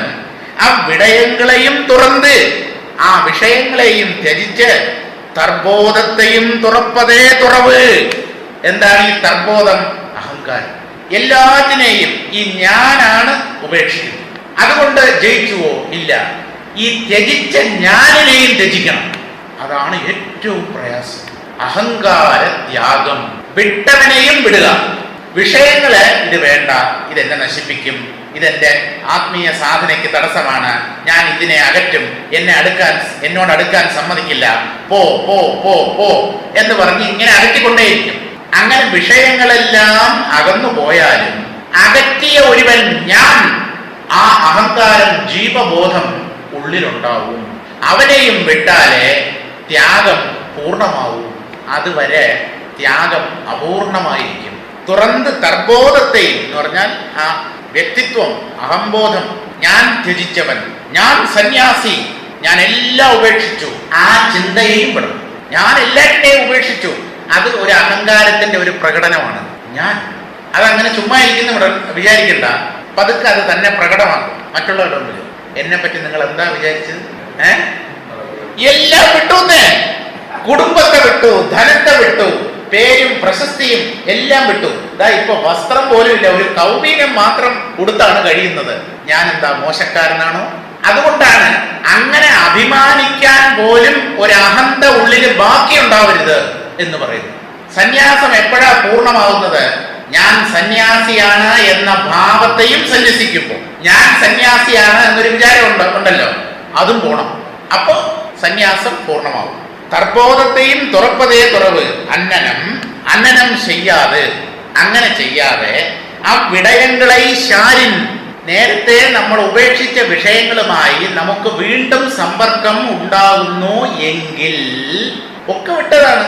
ആ വിടയങ്ങളെയും തുറന്ന് ആ വിഷയങ്ങളെയും ത്യജിച്ച് തർബോധത്തെയും തുറപ്പതേ തുറവ്. എന്താണ് ഈ തർബോധം? അഹങ്കാരം. എല്ലാത്തിനെയും ഈ ഞാനാണ് ഉപേക്ഷിക്കുന്നത്. അതുകൊണ്ട് ജയിച്ചുവോ? ഇല്ല. ഈ ത്യജിച്ച ഞാനിനെയും ത്യജിക്കണം. അതാണ് ഏറ്റവും പ്രയാസം. അഹങ്കാര ത്യാഗം. വിട്ടവനെയും വിടുക. വിഷയങ്ങളെ ഇത് വേണ്ട, ഇതെന്നെ നശിപ്പിക്കും, ഇതെന്റെ ആത്മീയ സാധനയ്ക്ക് തടസ്സമാണ്, ഞാൻ ഇതിനെ അകറ്റും, എന്നോട് അടുക്കാൻ സമ്മതിക്കില്ല, പോ പോ പോ പോ എന്ന് പറഞ്ഞ് ഇങ്ങനെ അകറ്റിക്കൊണ്ടേയിരിക്കും. അങ്ങനെ വിഷയങ്ങളെല്ലാം അകന്നു പോയാലും അകറ്റിയ ഒരുവൻ ഞാൻ, ആ അഹങ്കാരം, ജീവബോധം ഉള്ളിലുണ്ടാവും. അവനെയും വിട്ടാലേ ത്യാഗം പൂർണ്ണമാവും. അതുവരെ ത്യാഗം അപൂർണമായിരിക്കും. തുറന്ന് തർബോധത്തെയും എന്ന് പറഞ്ഞാൽ ആ വ്യക്തിത്വം, അഹംബോധം, ഞാൻ ത്യജിച്ചവൻ, ഞാൻ സന്യാസി, ഞാൻ എല്ലാം ഉപേക്ഷിച്ചു, ആ ചിന്തയെയും വിടും. ഞാൻ എല്ലാറ്റിനെയും ഉപേക്ഷിച്ചു, ആ അത് ഒരു അഹങ്കാരത്തിന്റെ ഒരു പ്രകടനമാണ്. ഞാൻ അതങ്ങനെ ചുമ്മാ ഇരിക്കുന്ന വിചാരിക്കണ്ട, പതുക്കെ അത് തന്നെ പ്രകടമാക്കും മറ്റുള്ളവരുടെ മുമ്പിൽ. എന്നെ പറ്റി നിങ്ങൾ എന്താ വിചാരിച്ചത്? എല്ലാം വിട്ടുന്നേ, കുടുംബത്തെ വിട്ടു, ധനത്തെ വിട്ടു, പേരും പ്രശസ്തിയും എല്ലാം വിട്ടു. ഇതാ ഇപ്പൊ വസ്ത്രം പോലും ഇല്ല, ഒരു കൗപീനം മാത്രം ഉടുത്താണ് കഴിയുന്നത്. ഞാൻ എന്താ മോശക്കാരനാണോ? അതുകൊണ്ടാണ് അങ്ങനെ അഭിമാനിക്കാൻ പോലും ഒരു അഹന്ത ഉള്ളിൽ ബാക്കിയുണ്ടാവരുത് എന്ന് പറയുന്നു. സന്യാസം എപ്പോഴാ പൂർണ്ണമാവുന്നത്? ഞാൻ സന്യാസിയാണ് എന്ന ഭാവത്തെയും സന്യസിക്കുമ്പോൾ, ഞാൻ സന്യാസിയാണ് എന്നൊരു വിചാരം ഉണ്ടല്ലോ, അതും പോണം. അപ്പൊ സന്യാസം പൂർണ്ണമാവും. തർബോധത്തെയും തുറപ്പതേ തുറവ് അന്നനം ചെയ്യാതെ, അങ്ങനെ ചെയ്യാതെ ആ വിടയങ്ങളെ ശാരിൻ, നേരത്തെ നമ്മൾ ഉപേക്ഷിച്ച വിഷയങ്ങളുമായി നമുക്ക് വീണ്ടും സമ്പർക്കം ഉണ്ടാകുന്നു എങ്കിൽ ഒക്കെ വിട്ടതാണ്,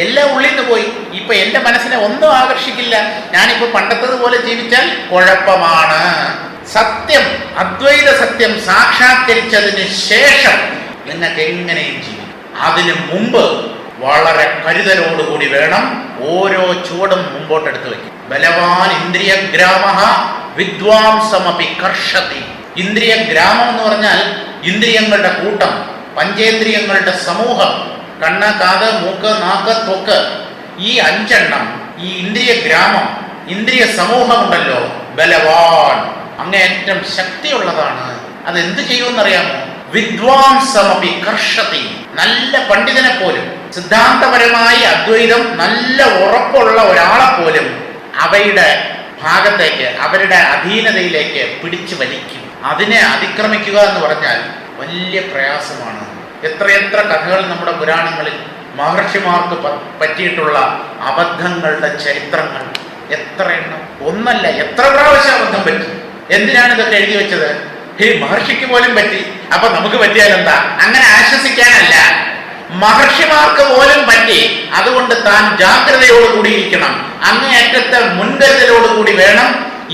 എല്ലാം ഉള്ളിൽ നിന്ന് പോയി. ഇപ്പൊ എന്റെ മനസ്സിനെ ഒന്നും ആകർഷിക്കില്ല, ഞാനിപ്പോ പണ്ടത്തതുപോലെ ജീവിച്ചാൽ കുഴപ്പമാണ്. സത്യം, അദ്വൈത സത്യം സാക്ഷാത്കരിച്ചതിന് ശേഷം നിങ്ങൾക്ക് എങ്ങനെയും ജീവിക്കും. അതിനു മുമ്പ് വളരെ കരുതലോടുകൂടി വേണം ഓരോ ചുവടും മുമ്പോട്ടെടുത്ത് വയ്ക്കും. ബലവാൻ ഇന്ദ്രിയ ഗ്രാമ വിദ്വാംസമപി കർഷതി. ഇന്ദ്രിയ ഗ്രാമം എന്ന് പറഞ്ഞാൽ ഇന്ദ്രിയങ്ങളുടെ കൂട്ടം, പഞ്ചേന്ദ്രിയങ്ങളുടെ സമൂഹം, കണ്ണ്, കാത്, മൂക്ക്, നാക്ക്, ത്വക്ക്, ഈ 5 എണ്ണം, ഈ ഇന്ദ്രിയ ഗ്രാമം, ഇന്ദ്രിയ സമൂഹമുണ്ടല്ലോ, ബലവാൻ, അങ്ങേയറ്റം ശക്തിയുള്ളതാണ്. അത് എന്ത് ചെയ്യുമെന്നറിയാമോ? വിദ്വാംസമപി കർഷതി. നല്ല പണ്ഡിതനെ പോലും, സിദ്ധാന്തപരമായി അദ്വൈതം നല്ല ഉറപ്പുള്ള ഒരാളെ പോലും അവയുടെ ഭാഗത്തേക്ക്, അവരുടെ അധീനതയിലേക്ക് പിടിച്ചു വലിക്കും. അതിനെ അതിക്രമിക്കുക എന്ന് പറഞ്ഞാൽ വലിയ പ്രയാസമാണ്. എത്രയെത്ര കഥകൾ നമ്മുടെ പുരാണങ്ങളിൽ മഹർഷിമാർക്ക് പറ്റിയിട്ടുള്ള അബദ്ധങ്ങളുടെ ചരിത്രങ്ങൾ എത്ര എണ്ണം! ഒന്നല്ല, എത്ര പ്രാവശ്യം അബദ്ധം പറ്റി. എന്തിനാണ് ഇതൊക്കെ എഴുതി വെച്ചത്? മഹർഷിക്ക് പോലും പറ്റി, അപ്പൊ നമുക്ക് പറ്റിയാൽ എന്താ? അങ്ങനെ ആശ്വസിക്കാനല്ല, മഹർഷിമാർക്ക് പോലും പറ്റി. അതുകൊണ്ട് താൻ ജാഗ്രതയോടുകൂടിയിരിക്കണം, അങ്ങേയറ്റത്തെ മുൻകരുതലോടുകൂടി വേണം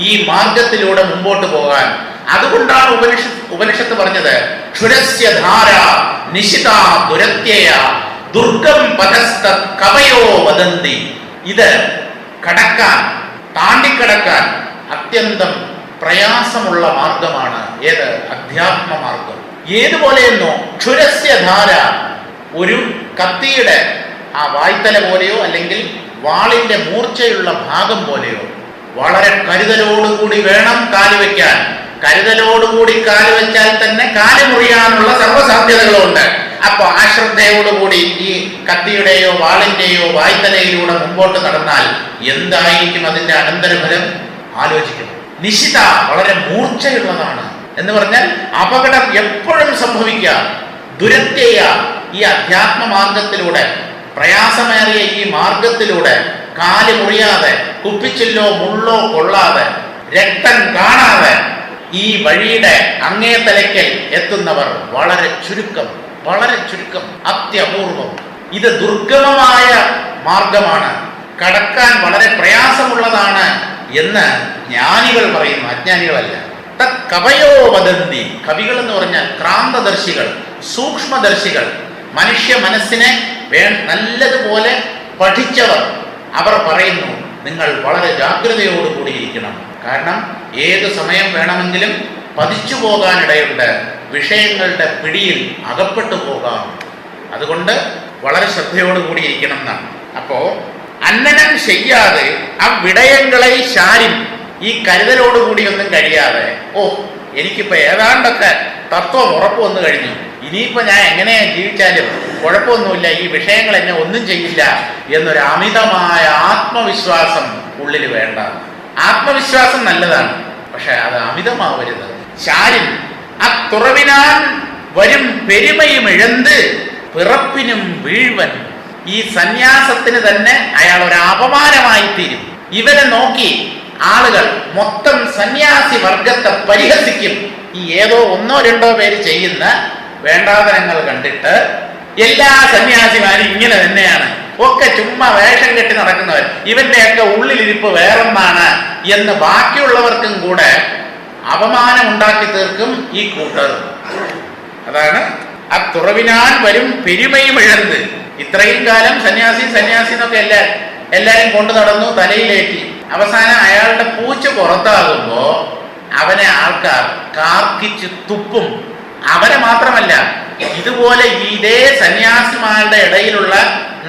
ഈ മാർഗത്തിലൂടെ മുമ്പോട്ട് പോകാൻ. അതുകൊണ്ടാണ് ഉപനിഷത്ത് പറഞ്ഞത്, ക്ഷുരസ്യ ധാര നിശിത ദുരത്യയ ദുർഗം പദസ്ഥ കവയോ വദന്തി. ഇത് കടക്കാൻ, താണ്ടിക്കടക്കാൻ അത്യന്തം പ്രയാസമുള്ള മാർഗമാണ്. ഏത്? അധ്യാത്മ മാർഗം. ഏതുപോലെയെന്നോ, ക്ഷുരസ്യ ധാര, ഒരു കത്തിയുടെ ആ വായ്ത്തല പോലെയോ അല്ലെങ്കിൽ വാളിന്റെ മൂർച്ചയുള്ള ഭാഗം പോലെയോ വളരെ കരുതലോടുകൂടി വേണം കാലുവെക്കാൻ. കരുതലോടുകൂടി കാലുവെച്ചാൽ തന്നെ കാല് മുറിയാനുള്ള സർവ്വസാധ്യതകളുണ്ട്. അപ്പൊ അശ്രദ്ധയോടുകൂടി ഈ കത്തിയുടെയോ വാളിന്റെയോ വായ്ത്തലയിലൂടെ മുമ്പോട്ട് നടന്നാൽ എന്തായിരിക്കും അതിന്റെ അനന്തരഫലം? ആലോചിക്കണം. നിശിത, വളരെ മൂർച്ചയുള്ളതാണ് എന്ന് പറഞ്ഞാൽ അപകടം എപ്പോഴും സംഭവിക്കാം. ദുരത്യയ, ഈ അധ്യാത്മ മാർഗത്തിലൂടെ, പ്രയാസമേറിയ ഈ മാർഗത്തിലൂടെ കാല് മുറിയാതെ, കുപ്പിച്ചില്ലോ മുള്ളോ കൊള്ളാതെ, രക്തം കാണാതെ ഈ വഴിയുടെ അങ്ങേ തലയ്ക്കൽ എത്തുന്നവർ വളരെ ചുരുക്കം, വളരെ ചുരുക്കം, അത്യപൂർവം. ഇത് ദുർഗമമായ മാർഗമാണ്, കടക്കാൻ വളരെ പ്രയാസമുള്ളതാണ് എന്ന് ജ്ഞാനികൾ പറയുന്നു, അജ്ഞാനികളല്ല. കവയോ വദന്തി. കവികൾ എന്ന് പറഞ്ഞാൽ ക്രാന്തദർശികൾ, സൂക്ഷ്മദർശികൾ, മനുഷ്യ മനസ്സിനെ നല്ലതുപോലെ പഠിച്ചവർ. അവർ പറയുന്നു, നിങ്ങൾ വളരെ ജാഗ്രതയോടുകൂടിയിരിക്കണം. കാരണം ഏത് സമയം വേണമെങ്കിലും പതിച്ചു പോകാനിടയുണ്ട്, വിഷയങ്ങളുടെ പിടിയിൽ അകപ്പെട്ടു പോകാം. അതുകൊണ്ട് വളരെ ശ്രദ്ധയോടുകൂടിയിരിക്കണം എന്നാണ്. അപ്പോ അന്നനം ചെയ്യാതെ ആ വിടയങ്ങളെ ശാരിൻ, ഈ കരുതലോടുകൂടി ഒന്നും കഴിയാതെ, എനിക്കിപ്പോ ഏതാണ്ടൊക്കെ തത്വം ഉറപ്പ് വന്നു കഴിഞ്ഞു, ഇനിയിപ്പോ ഞാൻ എങ്ങനെ ജീവിച്ചാലും കുഴപ്പമൊന്നുമില്ല, ഈ വിഷയങ്ങൾ എന്നെ ഒന്നും ചെയ്യില്ല എന്നൊരു അമിതമായ ആത്മവിശ്വാസം ഉള്ളിൽ വേണ്ട. ആത്മവിശ്വാസം നല്ലതാണ്, പക്ഷെ അത് അമിതമാവരുത്. ശാരിൻ ആ തുറവിനാൻ വരും പെരുമയും ഇഴന്ത് പിറപ്പിനും വീഴ്വൻ. ഈ സന്യാസത്തിന് തന്നെ അയാൾ ഒരു അപമാനമായി തീരും. ഇവരെ നോക്കി ആളുകൾ മൊത്തം സന്യാസി വർഗത്തെ പരിഹസിക്കും. ഈ ഏതോ 1-2 പേര് ചെയ്യുന്ന വേണ്ടാതനങ്ങൾ കണ്ടിട്ട് എല്ലാ സന്യാസിമാരും ഇങ്ങനെ തന്നെയാണ്, ഒക്കെ ചുമ്മാ വേഷം കെട്ടി നടക്കുന്നവർ, ഇവന്റെയൊക്കെ ഉള്ളിലിരിപ്പ് വേറൊന്നാണ് എന്ന് ബാക്കിയുള്ളവർക്കും കൂടെ അപമാനം ഉണ്ടാക്കി തീർക്കും ഈ കൂട്ടർ. അതാണ് ആ തുറവിനാൽ വരും പെരുമയും ഇഴന്ത്. ഇത്രയും കാലം സന്യാസി സന്യാസി എന്നൊക്കെ എല്ലാരും കൊണ്ടു നടന്നു, തലയിലേറ്റി. അവസാനം അയാളുടെ പൂച്ച പുറത്താകുമ്പോ അവനെ ആൾക്കാർ കാർക്കിച്ച് തുപ്പും. അവരെ മാത്രമല്ല, ഇതുപോലെ ഇതേ സന്യാസിമാരുടെ ഇടയിലുള്ള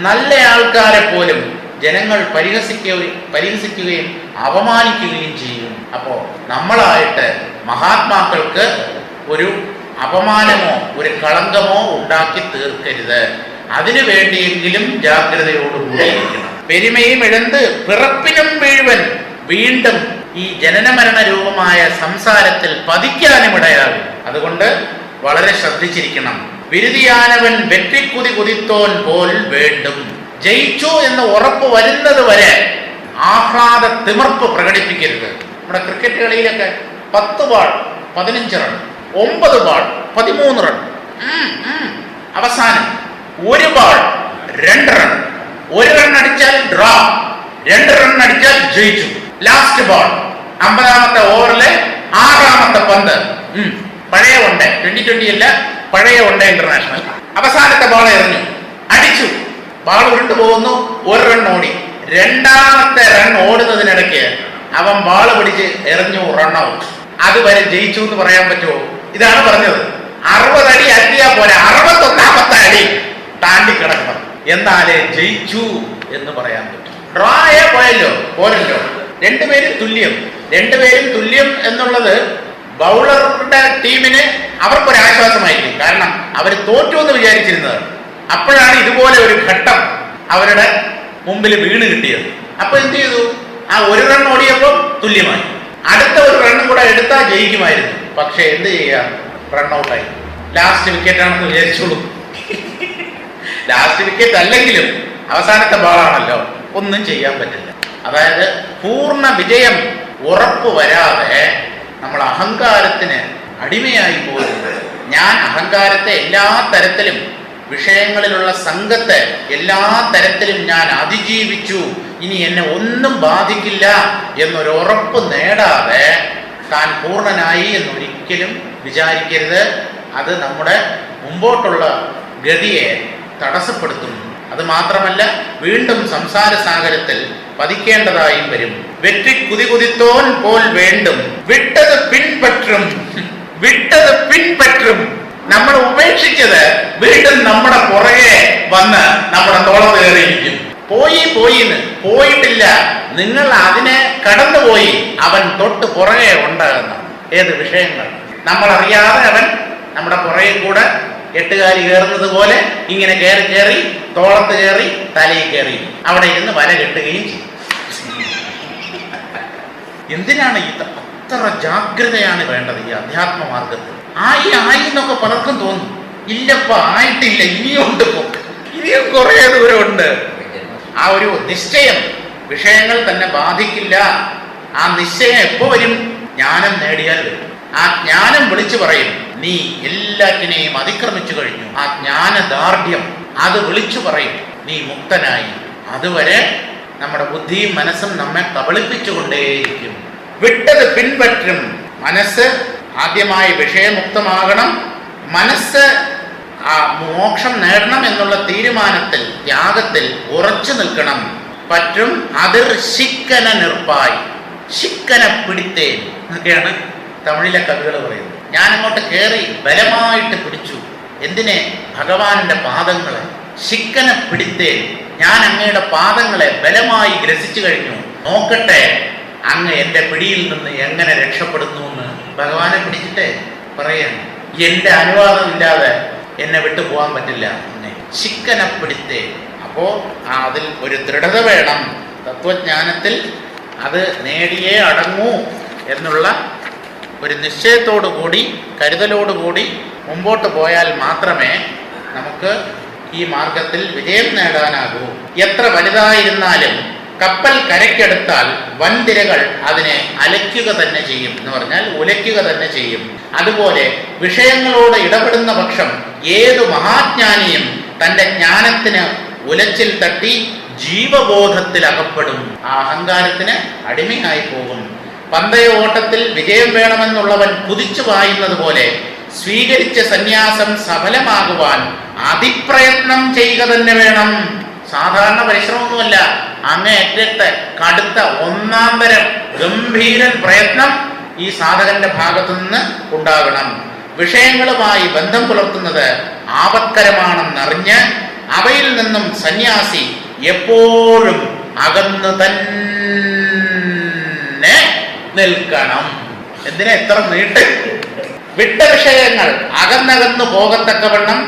നല്ല ആൾക്കാരെ പോലും ജനങ്ങൾ പരിഹസിക്കുകയും അപമാനിക്കുകയും ചെയ്യും. അപ്പോ നമ്മളായിട്ട് മഹാത്മാക്കൾക്ക് ഒരു അപമാനമോ ഒരു കളങ്കമോ ഉണ്ടാക്കി തീർക്കരുത്. അതിനു വേണ്ടിയെങ്കിലും ജാഗ്രതയോടുകൂടിയിരിക്കണം. പെരുമയും ഇഴந்து പിറപ്പിനും വീഴുവൻ വീണ്ടും ഈ ജനനമരണ രൂപമായ സംസാരത്തിൽ പതിക്കാനും ഇടയാകും. അതുകൊണ്ട് വളരെ ശ്രദ്ധിച്ചിരിക്കണം. വിരുതിയാനവൻ വെற்றிക്കുതി കുതിത്തോൻ പോൽ വേണ്ടും. ജയിച്ചു എന്ന് ഉറപ്പ് വരുന്നത് വരെ ആഹ്ലാദ തിമിർപ്പ് പ്രകടിപ്പിക്കരുത്. നമ്മുടെ ക്രിക്കറ്റ് കളിയിലൊക്കെ 10 ബാൾ 15 റൺ, 9 ബാൾ 13 റൺ, അവസാനം 1 ബാൾ 2 റൺ, 1 റൺ അടിച്ചാൽ ഡ്രോ, 2 റൺ അടിച്ചാൽ ജയിച്ചു. ലാസ്റ്റ് ബോൾ 50ാമത്തെ ഓവറിലെ 6ാമത്തെ പന്ത്, പഴയ ഉണ്ട്, 2020 അല്ല, പഴയ ഉണ്ട് ഇന്റർനാഷണൽ. അവസാനത്തെ ബോൾ എറിഞ്ഞു, അടിച്ചു, ബാൾ ഉരുണ്ടു പോകുന്നു, 1 റൺ ഓടി. 2ാമത്തെ റൺ ഓടുന്നതിനിടയ്ക്ക് അവൻ ബാൾ പിടിച്ച് എറിഞ്ഞു, റൺ ഔട്ട്. അതുവരെ ജയിച്ചു എന്ന് പറയാൻ പറ്റുമോ? ഇതാണ് പറഞ്ഞത്. 60 അടി അടിയാ പോലെ 61ാമത്തെ അടി താണ്ടി കിടക്കണം, എന്നാലേ ജയിച്ചു എന്ന് പറയാൻ പറ്റും. ഡ്രോ ആയാ പോയല്ലോ, പോരല്ലോ. രണ്ടുപേരും തുല്യം എന്നുള്ളത് ബൗളറുടെ ടീമിന് അവർക്കൊരാശ്വാസമായിരിക്കും. കാരണം അവർ തോറ്റു എന്ന് വിചാരിച്ചിരുന്നത്. അപ്പോഴാണ് ഇതുപോലെ ഒരു ഘട്ടം അവരുടെ മുമ്പിൽ വീണ് കിട്ടിയത്. അപ്പൊ എന്ത് ചെയ്തു? ആ 1 റൺ ഓടിയപ്പോൾ തുല്യമായി. അടുത്ത 1 റണ്ണും കൂടെ എടുത്താൽ ജയിക്കുമായിരുന്നു. പക്ഷെ എന്ത് ചെയ്യാം, റൺ ഔട്ടായി. ലാസ്റ്റ് വിക്കറ്റ് ആണെന്ന് വിചാരിച്ചോളൂ. ലാസ്റ്റ് വിക്കറ്റ് അല്ലെങ്കിലും അവസാനത്തെ ബാളാണല്ലോ, ഒന്നും ചെയ്യാൻ പറ്റില്ല. അതായത് പൂർണ്ണ വിജയം ഉറപ്പ് വരാതെ നമ്മൾ അഹങ്കാരത്തിന് അടിമയായി പോരുന്നത്. ഞാൻ അഹങ്കാരത്തെ എല്ലാ തരത്തിലും, വിഷയങ്ങളിലുള്ള സംഘത്തെ എല്ലാ തരത്തിലും ഞാൻ അതിജീവിച്ചു, ഇനി എന്നെ ഒന്നും ബാധിക്കില്ല എന്നൊരു ഉറപ്പ് നേടാതെ താൻ പൂർണ്ണനായി എന്നൊരിക്കലും വിചാരിക്കരുത്. അത് നമ്മുടെ മുമ്പോട്ടുള്ള ഗതിയെ തടസ്സപ്പെടുത്തുന്നു. അത് മാത്രമല്ല, വീണ്ടും സംസാര സാഗരത്തിൽ പതിക്കേണ്ടതായും വരും. വെற்றி കുതികുതിത്തോൻ പോൽ വേണ്ടും വിട്ടത് പിൻപറ്റും. നമ്മൾ ഉപേക്ഷിച്ചത് വീണ്ടും നമ്മുടെ പുറകെ വന്ന് നമ്മുടെ തോളത്ത് കയറിയിരിക്കും. പോയിട്ടില്ല, നിങ്ങൾ അതിനെ കടന്നുപോയി, അവൻ തൊട്ട് പുറകെ ഉണ്ടാകുന്ന ഏത് വിഷയങ്ങൾ നമ്മളറിയാതെ അവൻ നമ്മുടെ പുറകെ കൂടെ 8 കാലി കയറുന്നത് പോലെ ഇങ്ങനെ കയറി തോളത്ത് കയറി തലയിൽ കയറി അവിടെ ഇരുന്ന് വല കെട്ടുകയും ചെയ്യും. എന്തിനാണ് അത്ര ജാഗ്രതയാണ് വേണ്ടത് ഈ അധ്യാത്മ മാർഗത്തിൽ? ആയി എന്നൊക്കെ പലർക്കും തോന്നും. ഇല്ലപ്പ, ആയിട്ടില്ല, ഇനിയുണ്ട്, ഇനിയും കുറെ ദൂരമുണ്ട്. ആ ഒരു നിശ്ചയം വിഷയങ്ങൾ തന്നെ ബാധിക്കില്ല. ആ നിശ്ചയം എപ്പോ വരും? ജ്ഞാനം നേടിയാൽ വരും. ആ ജ്ഞാനം വിളിച്ചു പറയും, നീ എല്ലാറ്റിനെയും അതിക്രമിച്ചു കഴിഞ്ഞു. ആ ജ്ഞാനദാർഢ്യം അത് വിളിച്ചു പറയും, നീ മുക്തനായി. അതുവരെ നമ്മുടെ ബുദ്ധിയും മനസ്സും നമ്മെ കബളിപ്പിച്ചുകൊണ്ടേയിരിക്കും. വിട്ടത് പിൻപറ്റും. മനസ്സ് ആദ്യമായി വിഷയമുക്തമാകണം. മനസ്സ് ആ മോക്ഷം നേടണം എന്നുള്ള തീരുമാനത്തിൽ, ത്യാഗത്തിൽ ഉറച്ചു നിൽക്കണം. പറ്റും അതിർ ശിക്കന നിർപ്പായി, ശിക്കന പിടിത്തേൻ എന്നൊക്കെയാണ് തമിഴിലെ കവികൾ പറയുന്നത്. ഞാൻ അങ്ങോട്ട് കയറി ബലമായിട്ട് പിടിച്ചു. എന്തിനെ? ഭഗവാന്റെ പാദങ്ങളെ. ശിക്കന പിടിത്തേൻ, ഞാൻ അങ്ങയുടെ പാദങ്ങളെ ബലമായി ഗ്രസിച്ചു കഴിഞ്ഞു. നോക്കട്ടെ അങ്ങ് എൻ്റെ പിടിയിൽ നിന്ന് എങ്ങനെ രക്ഷപ്പെടുന്നു എന്ന് ഭഗവാനെ പിടിച്ചിട്ടേ പറയാണ്. എൻ്റെ അനുവാദമില്ലാതെ എന്നെ വിട്ടു പോകാൻ പറ്റില്ല. എന്നെ ശിക്കന പിടിത്തേ. അപ്പോ അതിൽ ഒരു ദൃഢത വേണം. തത്വജ്ഞാനത്തിൽ അത് നേടിയേ അടങ്ങൂ എന്നുള്ള ഒരു നിശ്ചയത്തോടുകൂടി, കരുതലോടുകൂടി മുമ്പോട്ട് പോയാൽ മാത്രമേ നമുക്ക് ഈ മാർഗത്തിൽ വിജയം നേടാനാകൂ. എത്ര വലുതായിരുന്നാലും കപ്പൽ കരയ്ക്കെടുത്താൽ വൻതിരകൾ അതിനെ അലയ്ക്കുക തന്നെ ചെയ്യും എന്ന് പറഞ്ഞാൽ ഉലയ്ക്കുക തന്നെ ചെയ്യും. അതുപോലെ വിഷയങ്ങളോട് ഇടപെടുന്ന പക്ഷം ഏതു മഹാജ്ഞാനിയും തൻ്റെ ജ്ഞാനത്തിന് ഉലച്ചിൽ തട്ടി ജീവബോധത്തിൽ അകപ്പെടും. ആ അഹങ്കാരത്തിന് അടിമയായി പോകും. പന്തയ ഓട്ടത്തിൽ വിജയം വേണമെന്നുള്ളവൻ കുതിച്ചു പായുന്നത് പോലെ സ്വീകരിച്ച സന്യാസം സഫലമാകുവാൻ അതിപ്രയത്നം ചെയ്യുക തന്നെ വേണം. സാധാരണ പരിശ്രമമൊന്നുമല്ല, അങ്ങേയറ്റത്തെ കടുത്ത ഒന്നാം തരം ഗംഭീരൻ പ്രയത്നം ഈ സാധകന്റെ ഭാഗത്തു നിന്ന് ഉണ്ടാകണം. വിഷയങ്ങളുമായി ബന്ധം പുലർത്തുന്നത് ആപത്കരമാണെന്നറിഞ്ഞ് അവയിൽ നിന്നും സന്യാസി എപ്പോഴും അകന്നു തന്നെ നിൽക്കണം. എന്തിനാ എത്ര നീട്ട്? വിട്ട വിഷയങ്ങൾ അകന്നകന്നു പോകത്തക്കവണ്ണം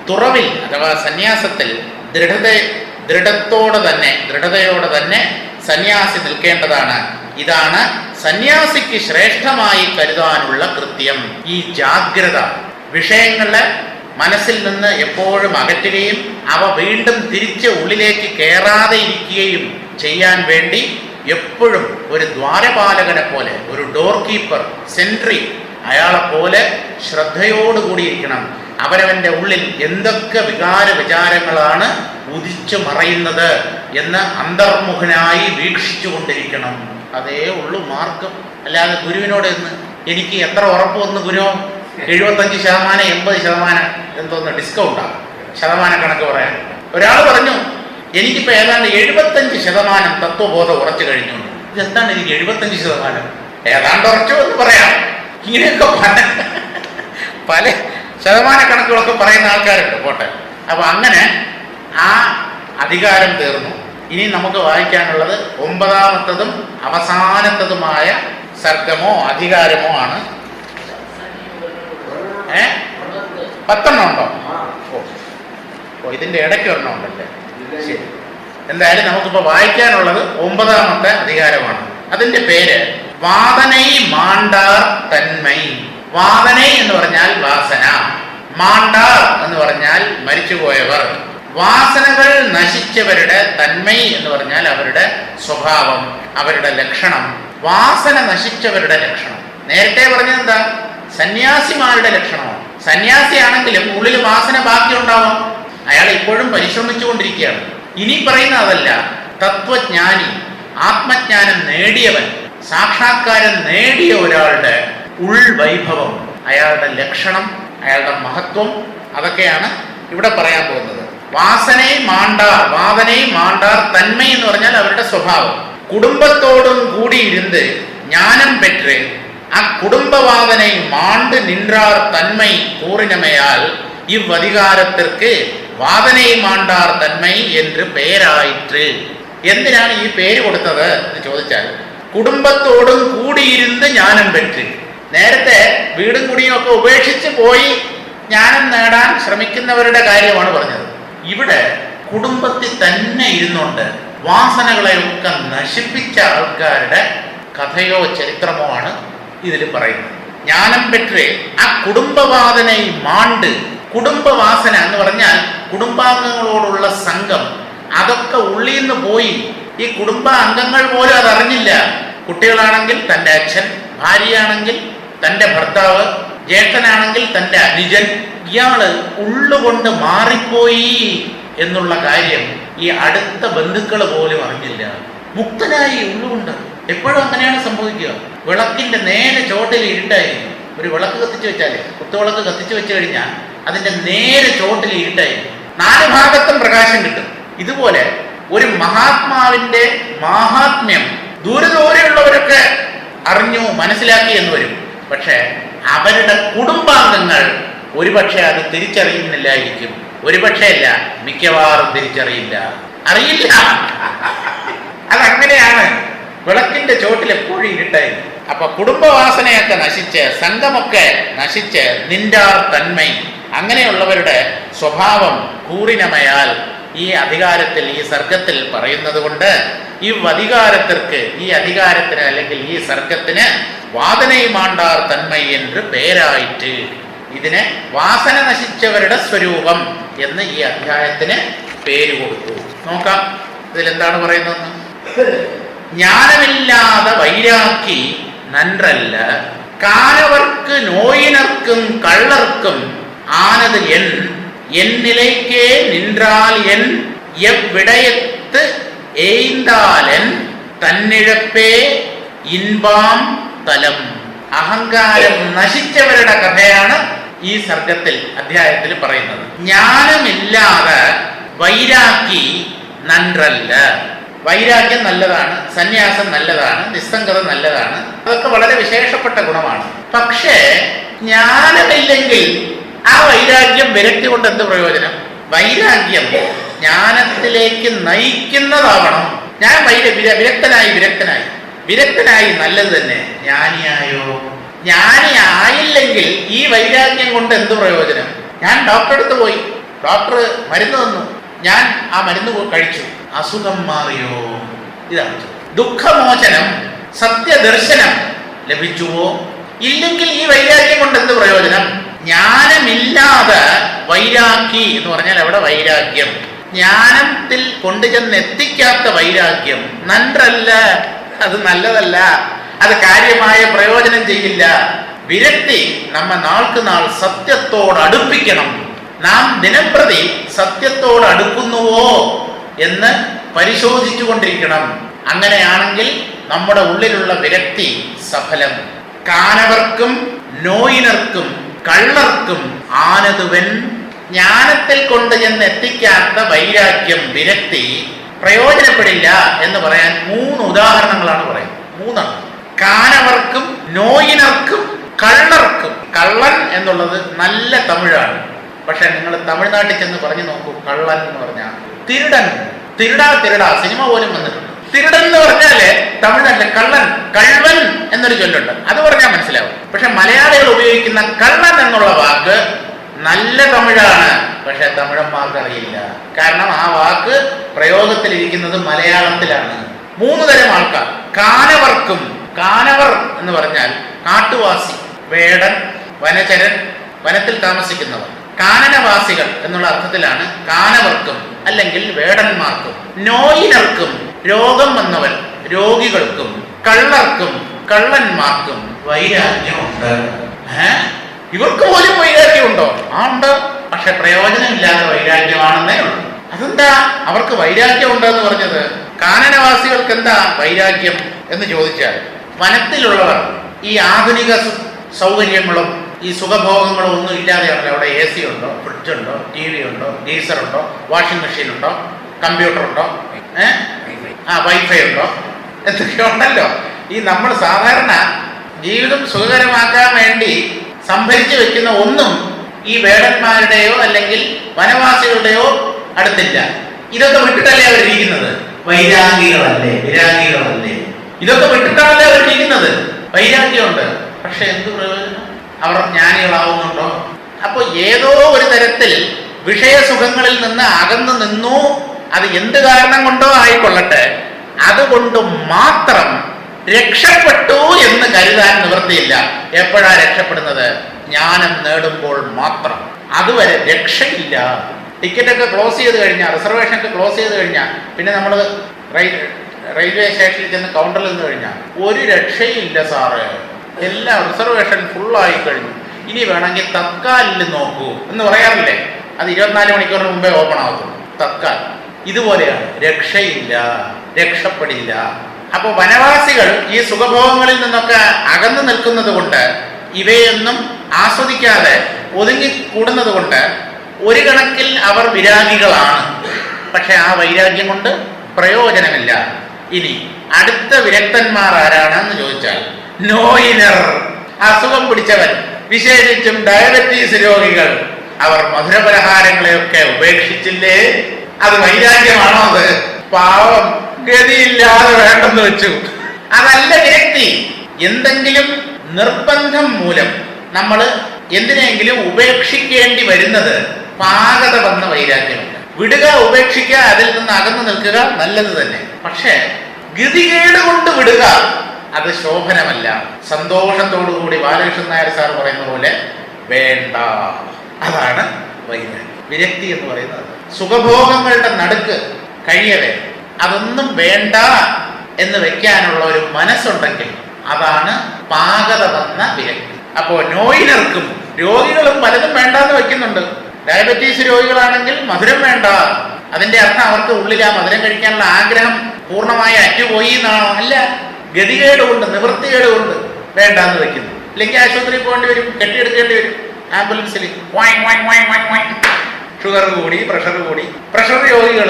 തുറവിൽ അഥവാ സന്യാസത്തിൽ ദൃഢതയോടെ തന്നെ സന്യാസി നിൽക്കേണ്ടതാണ്. ഇതാണ് സന്യാസിക്ക് ശ്രേഷ്ഠമായി കരുതാനുള്ള കൃത്യം. ഈ ജാഗ്രത, വിഷയങ്ങളെ മനസ്സിൽ നിന്ന് എപ്പോഴും അകറ്റുകയും അവ വീണ്ടും തിരിച്ച് ഉള്ളിലേക്ക് കയറാതെ ഇരിക്കുകയും ചെയ്യാൻ വേണ്ടി എപ്പോഴും ഒരു ദ്വാരപാലകനെ പോലെ, ഒരു ഡോർ കീപ്പർ, സെൻട്രി, അയാളെ പോലെ ശ്രദ്ധയോടുകൂടിയിരിക്കണം. അവരവൻ്റെ ഉള്ളിൽ എന്തൊക്കെ വിചാരങ്ങളാണ് ഉദിച്ചു മറയുന്നത് എന്ന് അന്തർമുഖനായി വീക്ഷിച്ചു കൊണ്ടിരിക്കണം. അതേ ഉള്ളു മാർഗം. അല്ലാതെ ഗുരുവിനോട് എന്ന് എനിക്ക് എത്ര ഉറപ്പ് വന്ന് ഗുരു 75% 80% എന്തോന്ന് ഡിസ്കൗണ്ടാണ് ശതമാനക്കണക്ക് പറയാൻ. ഒരാൾ പറഞ്ഞു എനിക്കിപ്പോൾ ഏതാണ്ട് 75% തത്വബോധം ഉറച്ചു കഴിഞ്ഞു. ഇതെന്താണ് എനിക്ക് 75%? ഏതാണ്ട് ഉറച്ചു എന്ന് പറയാം. ഇങ്ങനെയൊക്കെ പല ശതമാനക്കണക്കുകളൊക്കെ പറയുന്ന ആൾക്കാരുണ്ട്. പോട്ടെ. അപ്പൊ അങ്ങനെ ആ അധികാരം തീർന്നു. ഇനി നമുക്ക് വായിക്കാനുള്ളത് 9ാമത്തതും അവസാനത്തതുമായ സർഗമോ അധികാരമോ ആണ്. 10 ഉണ്ടോ? ഓ, ഇതിന്റെ ഇടയ്ക്ക് ഒരെണ്ണം ഉണ്ടല്ലേ? ശരി. എന്തായാലും നമുക്കിപ്പോൾ വായിക്കാനുള്ളത് 9ാമത്തെ അധികാരമാണ്. അതിന്റെ പേര് വാദനൈ മാണ്ടാർ തന്മൈ. വാദനൈ എന്ന് പറഞ്ഞാൽ വാസന, മാണ്ടാർ എന്ന് പറഞ്ഞാൽ മരിച്ചുപോയവർ. വാസനകൾ നശിച്ചവരുടെ തന്മൈ എന്ന് പറഞ്ഞാൽ അവരുടെ സ്വഭാവം, അവരുടെ ലക്ഷണം. വാസന നശിച്ചവരുടെ ലക്ഷണം നേരത്തെ പറഞ്ഞതെന്താ? സന്യാസിമാരുടെ ലക്ഷണമാണ്. സന്യാസിയാണെങ്കിലും ഉള്ളിൽ വാസന ബാക്കിയുണ്ടാവാം. അയാൾ ഇപ്പോഴും പരിശ്രമിച്ചുകൊണ്ടിരിക്കുകയാണ്. ഇനി പറയുന്ന അതല്ല. തത്വജ്ഞാനി, ആത്മജ്ഞാനം നേടിയവൻ, സാക്ഷാത്കാരം നേടിയ ഒരാളുടെ ഉൾവൈഭവം, അയാളുടെ ലക്ഷണം, അയാളുടെ മഹത്വം, അതൊക്കെയാണ് ഇവിടെ പറയാൻ പോകുന്നത്. വാദനയും മാണ്ടാർ തന്മ എന്ന് പറഞ്ഞാൽ അവരുടെ സ്വഭാവം. കുടുംബത്തോടും കൂടിയിരുന്ന് ജ്ഞാനം പെറ്റ് അക്കുടുംബവാദனை மாண்டு நின்றார் தன்மை கூறினமையால் ഇവധികാരത്തിற்கு വാദനൈ മാണ്ടാർ തന്മൈ എന്ന് പേരായിற்று. എന്തിനാണ് ഈ പേര് കൊടുത്തത് എന്ന് ചോദിച്ചാൽ, കുടുംബത്തോടും കൂടിയിരുന്ന് ജ്ഞാനം പെറ്റ്. നേരത്തെ വീടും കുടിയും ഒക്കെ ഉപേക്ഷിച്ച് പോയി ജ്ഞാനം നേടാൻ ശ്രമിക്കുന്നവരുടെ കാര്യമാണ് പറഞ്ഞത്. ഇവിടെ കുടുംബത്തിൽ തന്നെ ഇരുന്നുകൊണ്ട് വാസനകളെയൊക്കെ നശിപ്പിച്ച ആൾക്കാരുടെ കഥയോ ചരിത്രമോ ആണ് ഇതിൽ പറയുന്നത്. ജ്ഞാനം പെറ്റ് ആ കുടുംബവാദനൈ മാണ്ട്. കുടുംബവാസന എന്ന് പറഞ്ഞാൽ കുടുംബാംഗങ്ങളോടുള്ള സംഘം, അതൊക്കെ ഉള്ളിൽ നിന്ന് പോയി. ഈ കുടുംബ അംഗങ്ങൾ പോലും അതറിഞ്ഞില്ല. കുട്ടികളാണെങ്കിൽ തൻ്റെ അച്ഛൻ, ഭാര്യയാണെങ്കിൽ തൻ്റെ ഭർത്താവ്, ജ്യേഷ്ഠനാണെങ്കിൽ തൻ്റെ അനുജൻ. ഇയാള് ഉള്ളുകൊണ്ട് മാറിപ്പോയി എന്നുള്ള കാര്യം ഈ അടുത്ത ബന്ധുക്കൾ പോലും അറിഞ്ഞില്ല. മുക്തനായി ഉള്ളുകൊണ്ട്. എപ്പോഴും അങ്ങനെയാണ് സംഭവിക്കുക. വിളക്കിന്റെ നേരെ ചോട്ടിൽ ഇരുട്ടായിരിക്കും. ഒരു വിളക്ക് കത്തിച്ചു വെച്ചാലേ, കുത്തുവിളക്ക് കത്തിച്ചു വെച്ച് കഴിഞ്ഞാൽ അതിന്റെ നേരെ ചോട്ടിൽ ഇരുട്ടായിരിക്കും. 4 ഭാഗത്തും പ്രകാശം കിട്ടും. ഇതുപോലെ ഒരു മഹാത്മാവിന്റെ മാഹാത്മ്യം ദൂരെയുള്ളവരൊക്കെ അറിഞ്ഞു മനസ്സിലാക്കി എന്ന് വരും. പക്ഷെ അവരുടെ കുടുംബാംഗങ്ങൾ ഒരുപക്ഷെ അത് തിരിച്ചറിയുന്നില്ലായിരിക്കും. ഒരുപക്ഷെ അല്ല, മിക്കവാറും തിരിച്ചറിയില്ല, അറിയില്ല. അതങ്ങനെയാണ്. വിളക്കിന്റെ ചോട്ടിൽ എപ്പോഴും ഇരുട്ടായി. അപ്പൊ കുടുംബവാസനയൊക്കെ നശിച്ച്, സംഘമൊക്കെ നശിച്ച്, നിന്റാർ തന്മൈ, അങ്ങനെയുള്ളവരുടെ സ്വഭാവം കൂറിനമയാൽ ഈ അധികാരത്തിൽ, ഈ സർഗത്തിൽ പറയുന്നത് കൊണ്ട് ഈ അധികാരത്തിற்கு, ഈ അധികാരത്തിന് അല്ലെങ്കിൽ ഈ സർഗത്തിന് വാദനൈ മാണ്ടാർ തന്മൈ എന്ന് പേരായിട്ട്, ഇതിനെ വാസന നശിച്ചവരുടെ സ്വരൂപം എന്ന് ഈ അധ്യായത്തിന് പേര് കൊടുത്തു. നോക്കാം ഇതിലെന്താണ് പറയുന്നതെന്ന്. ஞானமில்லாத வைராக்கி நன்றல்ல காணவர்க்கு நோயினர்க்கும் கள்ளர்க்கும் ஆனது என் நிலைக்கே நின்றால் என் எவ்விடயத்து ஏய்ந்தாலன் തന്നിഴപ്പേ ഇൻപാം തലം. അഹങ്കാരം നശിച്ചവരുടെ കഥയാണ് ഈ സർഗത്തിൽ അധ്യായത്തിൽ പറയുന്നത്. ജ്ഞാനമില്ലാതെ വൈരാഗ്യ നன்றല്ല. വൈരാഗ്യം നല്ലതാണ്, സന്യാസം നല്ലതാണ്, നിസ്സംഗത നല്ലതാണ്, അതൊക്കെ വളരെ വിശേഷപ്പെട്ട ഗുണമാണ്. പക്ഷേ ജ്ഞാനമില്ലെങ്കിൽ ആ വൈരാഗ്യം വിരക്തി കൊണ്ട് എന്ത് പ്രയോജനം? വൈരാഗ്യം ജ്ഞാനത്തിലേക്ക് നയിക്കുന്നതാവണം. ഞാൻ വിരക്തനായി നല്ലത് തന്നെ. ജ്ഞാനിയായോ? ജ്ഞാനി ആയില്ലെങ്കിൽ ഈ വൈരാഗ്യം കൊണ്ട് എന്ത് പ്രയോജനം? ഞാൻ ഡോക്ടറെ അടുത്ത് പോയി, ഡോക്ടർ മരുന്ന് തന്നു, ഞാൻ ആ മരുന്ന് കഴിച്ചു, അസുഖം മാറിയോ? ഇതാണ് ദുഃഖമോചനം, സത്യദർശനം ലഭിച്ചുവോ? ഇല്ലെങ്കിൽ ഈ വൈരാഗ്യം കൊണ്ട് എന്ത് പ്രയോജനം? ജ്ഞാനമില്ലാതെ വൈരാഗ്യ എന്ന് പറഞ്ഞാൽ അവിടെ വൈരാഗ്യം, ജ്ഞാനത്തിൽ കൊണ്ടുചെന്ന് എത്തിക്കാത്ത വൈരാഗ്യം നன்றല്ല, അത് നല്ലതല്ല, അത് കാര്യമായ പ്രയോജനം ചെയ്യില്ല. വിരക്തി നമ്മെ നാൾക്ക് നാൾ സത്യത്തോട് അടുപ്പിക്കണം. നാം ദിനംപ്രതി സത്യത്തോട് അടുക്കുന്നുവോ എന്ന് പരിശോധിച്ചു കൊണ്ടിരിക്കണം. അങ്ങനെയാണെങ്കിൽ നമ്മുടെ ഉള്ളിലുള്ള വിരക്തി സഫലം. കാനവർക്കും നോയിനർക്കും കള്ളർക്കും ആനതുവൻ. ജ്ഞാനത്തിൽ കൊണ്ട് ചെന്ന് എത്തിക്കാത്ത വൈരാഗ്യം, വിരക്തി പ്രയോജനപ്പെടില്ല എന്ന് പറയാൻ 3 ഉദാഹരണങ്ങളാണ് പറയുന്നത്. 3 കാനവർക്കും നോയിനർക്കും കള്ളർക്കും. കള്ളൻ എന്നുള്ളത് നല്ല തമിഴാണ്. പക്ഷെ നിങ്ങൾ തമിഴ്നാട്ടിൽ ചെന്ന് പറഞ്ഞു നോക്കൂ, കള്ളൻ എന്ന് പറഞ്ഞാൽ തിരുടൻ. തിരുടാ സിനിമ പോലും വന്നിട്ടുണ്ട്. തിരുടൻ എന്ന് പറഞ്ഞാല് തമിഴ്നാട്ടിലെ കള്ളൻ, കൾവൻ എന്നൊരു ചൊല്ലുണ്ട്, അത് പറഞ്ഞാൽ മനസ്സിലാവും. പക്ഷെ മലയാളികൾ ഉപയോഗിക്കുന്ന കള്ളൻ എന്നുള്ള വാക്ക് നല്ല തമിഴാണ്, പക്ഷെ തമിഴന്മാർക്ക് അറിയില്ല. കാരണം ആ വാക്ക് പ്രയോഗത്തിലിരിക്കുന്നത് മലയാളത്തിലാണ്. 3 തരം ആൾക്കാർ. കാനവർക്കും, കാനവർ എന്ന് പറഞ്ഞാൽ കാട്ടുവാസി, വേടൻ, വനചരൻ, വനത്തിൽ താമസിക്കുന്നവർ. കാനനവാസികൾ എന്നുള്ള അർത്ഥത്തിലാണ് കാനവർക്കും അല്ലെങ്കിൽ വേടന്മാർക്കും. നോയിനർക്കും രോഗം വന്നവൻ, രോഗികൾക്കും. കള്ളർക്കും, കള്ളന്മാർക്കും വൈരാഗ്യമുണ്ട്. ഇവർക്ക് പോലും വൈരാഗ്യമുണ്ടോ? ആ ഉണ്ട്, പക്ഷെ പ്രയോജനമില്ലാത്ത വൈരാഗ്യമാണെന്നേ ഉള്ളൂ. അതെന്താ അവർക്ക് വൈരാഗ്യം ഉണ്ടെന്ന് പറഞ്ഞത്? കാനനവാസികൾക്ക് എന്താ വൈരാഗ്യം എന്ന് ചോദിച്ചാൽ, വനത്തിലുള്ളവർ ഈ ആധുനിക സൗകര്യങ്ങളും ഈ സുഖഭോഗങ്ങളും ഒന്നും ഇല്ലാതെയാണല്ലോ. അവിടെ AC ഉണ്ടോ, ഫ്രിഡ്ജുണ്ടോ, TV ഉണ്ടോ, ഗീസർ ഉണ്ടോ, വാഷിംഗ് മെഷീൻ ഉണ്ടോ, കമ്പ്യൂട്ടർ ഉണ്ടോ, വൈഫൈ ഉണ്ടോ, എന്തൊക്കെ ഉണ്ടല്ലോ. ഈ നമ്മൾ സാധാരണ ജീവിതം സുഖകരമാക്കാൻ വേണ്ടി സംഭരിച്ചു വെക്കുന്ന ഒന്നും ഈ വേടന്മാരുടെയോ അല്ലെങ്കിൽ വനവാസികളുടെയോ അടുത്തില്ല. ഇതൊക്കെ വിട്ടിട്ടല്ലേ അവരിരിക്കുന്നത്? വൈരാഗികളല്ലേ, വിരാഗികളല്ലേ? ഇതൊക്കെ വിട്ടിട്ടാണല്ലേ അവരിരിക്കുന്നത്. വൈരാഗ്യമുണ്ട്, പക്ഷെ എന്ത് പ്രയോജനം? അവർ ജ്ഞാനികളാവുന്നുണ്ടോ? അപ്പോൾ ഏതോ ഒരു തരത്തിൽ വിഷയസുഖങ്ങളിൽ നിന്ന് അകന്നു നിന്നു. അത് എന്ത് കാരണം കൊണ്ടോ ആയിക്കൊള്ളട്ടെ, അതുകൊണ്ട് മാത്രം രക്ഷപ്പെട്ടു എന്ന് കരുതാൻ നിവൃത്തിയില്ല. എപ്പോഴാ രക്ഷപ്പെടുന്നത്? ജ്ഞാനം നേടുമ്പോൾ മാത്രം. അതുവരെ രക്ഷയില്ല. ടിക്കറ്റൊക്കെ ക്ലോസ് ചെയ്ത് കഴിഞ്ഞാൽ, റിസർവേഷനൊക്കെ ക്ലോസ് ചെയ്ത് കഴിഞ്ഞാൽ, പിന്നെ നമ്മൾ റെയിൽവേ സ്റ്റേഷനിൽ ചെന്ന് കൗണ്ടറിൽ നിന്ന് കഴിഞ്ഞാൽ ഒരു രക്ഷയില്ല സാറ്, എല്ലാം റിസർവേഷൻ ഫുള്ളായി കഴിഞ്ഞു, ഇനി വേണമെങ്കിൽ തത്കാലിൽ നോക്കൂ എന്ന് പറയാറില്ലേ? അത് 24 മണിക്കൂറിന് മുമ്പേ ഓപ്പൺ ആകത്തുള്ളൂ തത്കാൽ. ഇതുപോലെയാണ്, രക്ഷയില്ല, രക്ഷപ്പെടില്ല. അപ്പോൾ വനവാസികൾ ഈ സുഖഭോഗങ്ങളിൽ നിന്നൊക്കെ അകന്നു നിൽക്കുന്നത് കൊണ്ട്, ഇവയൊന്നും ആസ്വദിക്കാതെ ഒതുങ്ങി കൂടുന്നത് കൊണ്ട് ഒരു കണക്കിൽ അവർ വിരാഗികളാണ്. പക്ഷെ ആ വൈരാഗ്യം കൊണ്ട് പ്രയോജനമില്ല. ഇനി അടുത്ത വിരക്തന്മാർ ആരാണെന്ന് ചോദിച്ചാൽ, നോയിനർ, അസുഖം പിടിച്ചവൻ, വിശേഷിച്ചും ഡയബറ്റീസ് രോഗികൾ. അവർ മധുരപലഹാരങ്ങളെയൊക്കെ ഉപേക്ഷിച്ചില്ലേ? അത് വൈരാഗ്യമാണോ? അത് പാവം, ഗതിയില്ലാതെ വേണ്ടെന്ന് വെച്ചു. അതല്ല വിരക്തി. എന്തെങ്കിലും നിർബന്ധം മൂലം നമ്മൾ എന്തിനെങ്കിലും ഉപേക്ഷിക്കേണ്ടി വരുന്നത് പാകത വന്ന വൈരാഗ്യമല്ല. വിടുക, ഉപേക്ഷിക്കുക, അതിൽ നിന്ന് അകന്നു നിൽക്കുക നല്ലത് തന്നെ. പക്ഷേ ഗതികേട് കൊണ്ട് വിടുക അത് ശോഭനമല്ല. സന്തോഷത്തോടുകൂടി ബാലകൃഷ്ണൻ നായർ സാർ പറയുന്ന പോലെ വേണ്ട. അതാണ് വൈരാഗ്യം. വിരക്തി എന്ന് പറയുന്നത് സുഖഭോഗങ്ങളുടെ നടുക്ക് കഴിയവേ അതൊന്നും വേണ്ട എന്ന് വെക്കാനുള്ള ഒരു മനസ്സുണ്ടെങ്കിൽ അതാണ് പാകത വന്ന വിരക്തി. അപ്പോ നോയിനർക്കും, രോഗികളും പലതും വേണ്ടാന്ന് വെക്കുന്നുണ്ട്. ഡയബറ്റീസ് രോഗികളാണെങ്കിൽ മധുരം വേണ്ട. അതിന്റെ അർത്ഥം അവർക്ക് ഉള്ളിൽ ആ മധുരം കഴിക്കാനുള്ള ആഗ്രഹം പൂർണ്ണമായി അറ്റുപോയി എന്നാണോ? അല്ല, ഗതികേട് കൊണ്ട്, നിവൃത്തികേട് കൊണ്ട് വേണ്ടാന്ന് വെക്കുന്നു. ഇല്ലെങ്കിൽ ആശുപത്രിയിൽ പോകേണ്ടി വരും, കെട്ടിയെടുക്കേണ്ടി വരും. ആംബുലൻസിൽ ഷുഗർ കൂടി, പ്രഷർ കൂടി. പ്രഷർ രോഗികൾ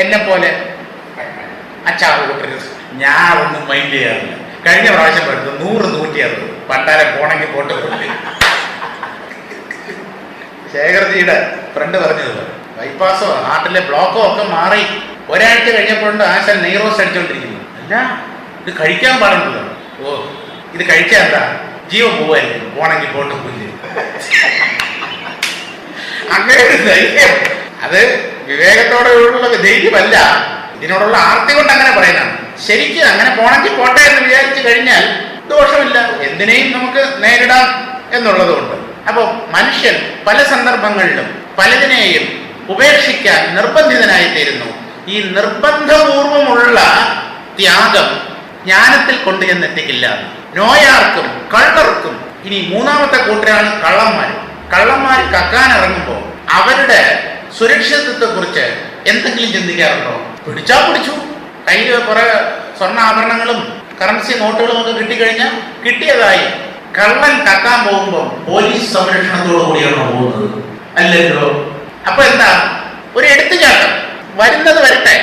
എന്നെ പോലെ അച്ചാറ് കൂട്ടരുത്, ഞാൻ ഒന്നും മൈൻഡ് ചെയ്യാറില്ല. കഴിഞ്ഞ പ്രാവശ്യം എടുത്ത് 100-160 പണ്ടാരെ പോണെങ്കിൽ പോട്ട് പോയി. ശേഖർജിയുടെ ഫ്രണ്ട് പറഞ്ഞത് ബൈപ്പാസോ ഹാർട്ടിലെ ബ്ലോക്കോ ഒക്കെ മാറി ഒരാഴ്ച കഴിഞ്ഞപ്പോഴുണ്ട് ആശാൻ നെയ്റോസ് അടിച്ചോണ്ടിരിക്കുന്നു. അല്ല, ഇത് കഴിക്കാൻ പാടുണ്ടല്ലോ. ഓ, ഇത് കഴിച്ചാൽ എന്താ ജീവൻ പോവായിരിക്കും, പോണെങ്കിൽ പോട്ട് പോയി. അങ്ങനെ ധൈര്യം, അത് വിവേകത്തോടെയുള്ള ധൈര്യമല്ല, ഇതിനോടുള്ള ആർത്തി കൊണ്ട് അങ്ങനെ പറയുന്നതാണ്. ശരിക്കും അങ്ങനെ പോണെങ്കിൽ പോട്ടെ എന്ന് വിചാരിച്ചു കഴിഞ്ഞാൽ ദോഷമില്ല, എന്തിനേയും നമുക്ക് നേരിടാം എന്നുള്ളതുകൊണ്ട്. അപ്പോൾ മനുഷ്യൻ പല സന്ദർഭങ്ങളിലും പലതിനെയും ഉപേക്ഷിക്കാൻ നിർബന്ധിതനായി തീരുന്നു. ഈ നിർബന്ധപൂർവമുള്ള ത്യാഗം ജ്ഞാനത്തിൽ കൊണ്ടുചെന്നെത്തിക്കില്ല. നോയാർക്കും കള്ളർക്കും. ഇനി മൂന്നാമത്തെ കൂട്ടരാണ് കള്ളന്മാർ. കള്ളന്മാർ കക്കാൻ ഇറങ്ങുമ്പോൾ അവരുടെ സുരക്ഷിതത്വത്തെ കുറിച്ച് എന്തെങ്കിലും ചിന്തിക്കാറുണ്ടോ? പിടിച്ചാ പിടിച്ചു, കയ്യിൽ കുറെ സ്വർണ്ണാഭരണങ്ങളും കറൻസി നോട്ടുകളും ഒക്കെ കിട്ടിക്കഴിഞ്ഞാൽ കിട്ടിയതായി. കള്ളൻ കക്കാൻ പോകുമ്പോൾ പോലീസ് സംരക്ഷണത്തോടു കൂടിയാണ് പോകുന്നത്, അല്ലല്ലോ? അപ്പൊ എന്താ, ഒരു എടുത്തുചാട്ടം. വരുന്നത് വരട്ടെ.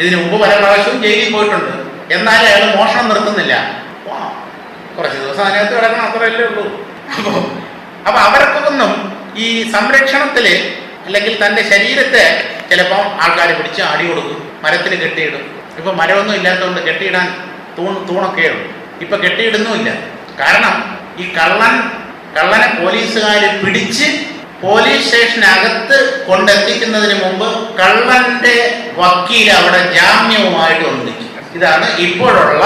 ഇതിനു മുമ്പ് പല പ്രാവശ്യവും ജയിലിൽ പോയിട്ടുണ്ട്, എന്നാലും അയാൾ മോഷണം നിർത്തുന്നില്ല. കുറച്ച് ദിവസം അതിനകത്ത് കിടക്കണം, അത്രയല്ലേ ഉള്ളൂ. അപ്പൊ അവർക്കൊന്നും ഈ സംരക്ഷണത്തില്, അല്ലെങ്കിൽ തന്റെ ശരീരത്തെ ചിലപ്പോൾ ആൾക്കാർ പിടിച്ച് അടി കൊടുക്കും, മരത്തിൽ കെട്ടിയിടും. ഇപ്പൊ മരമൊന്നും ഇല്ലാത്തതുകൊണ്ട് കെട്ടിയിടാൻ തൂണൊക്കെ ഉള്ളൂ. ഇപ്പൊ കെട്ടിയിടുന്നുമില്ല. കാരണം ഈ കള്ളനെ പോലീസുകാർ പിടിച്ച് പോലീസ് സ്റ്റേഷനകത്ത് കൊണ്ടെത്തിക്കുന്നതിന് മുമ്പ് കള്ളന്റെ വക്കീൽ അവിടെ ജാമ്യവുമായിട്ട് ഒന്നിക്കും. ഇതാണ് ഇപ്പോഴുള്ള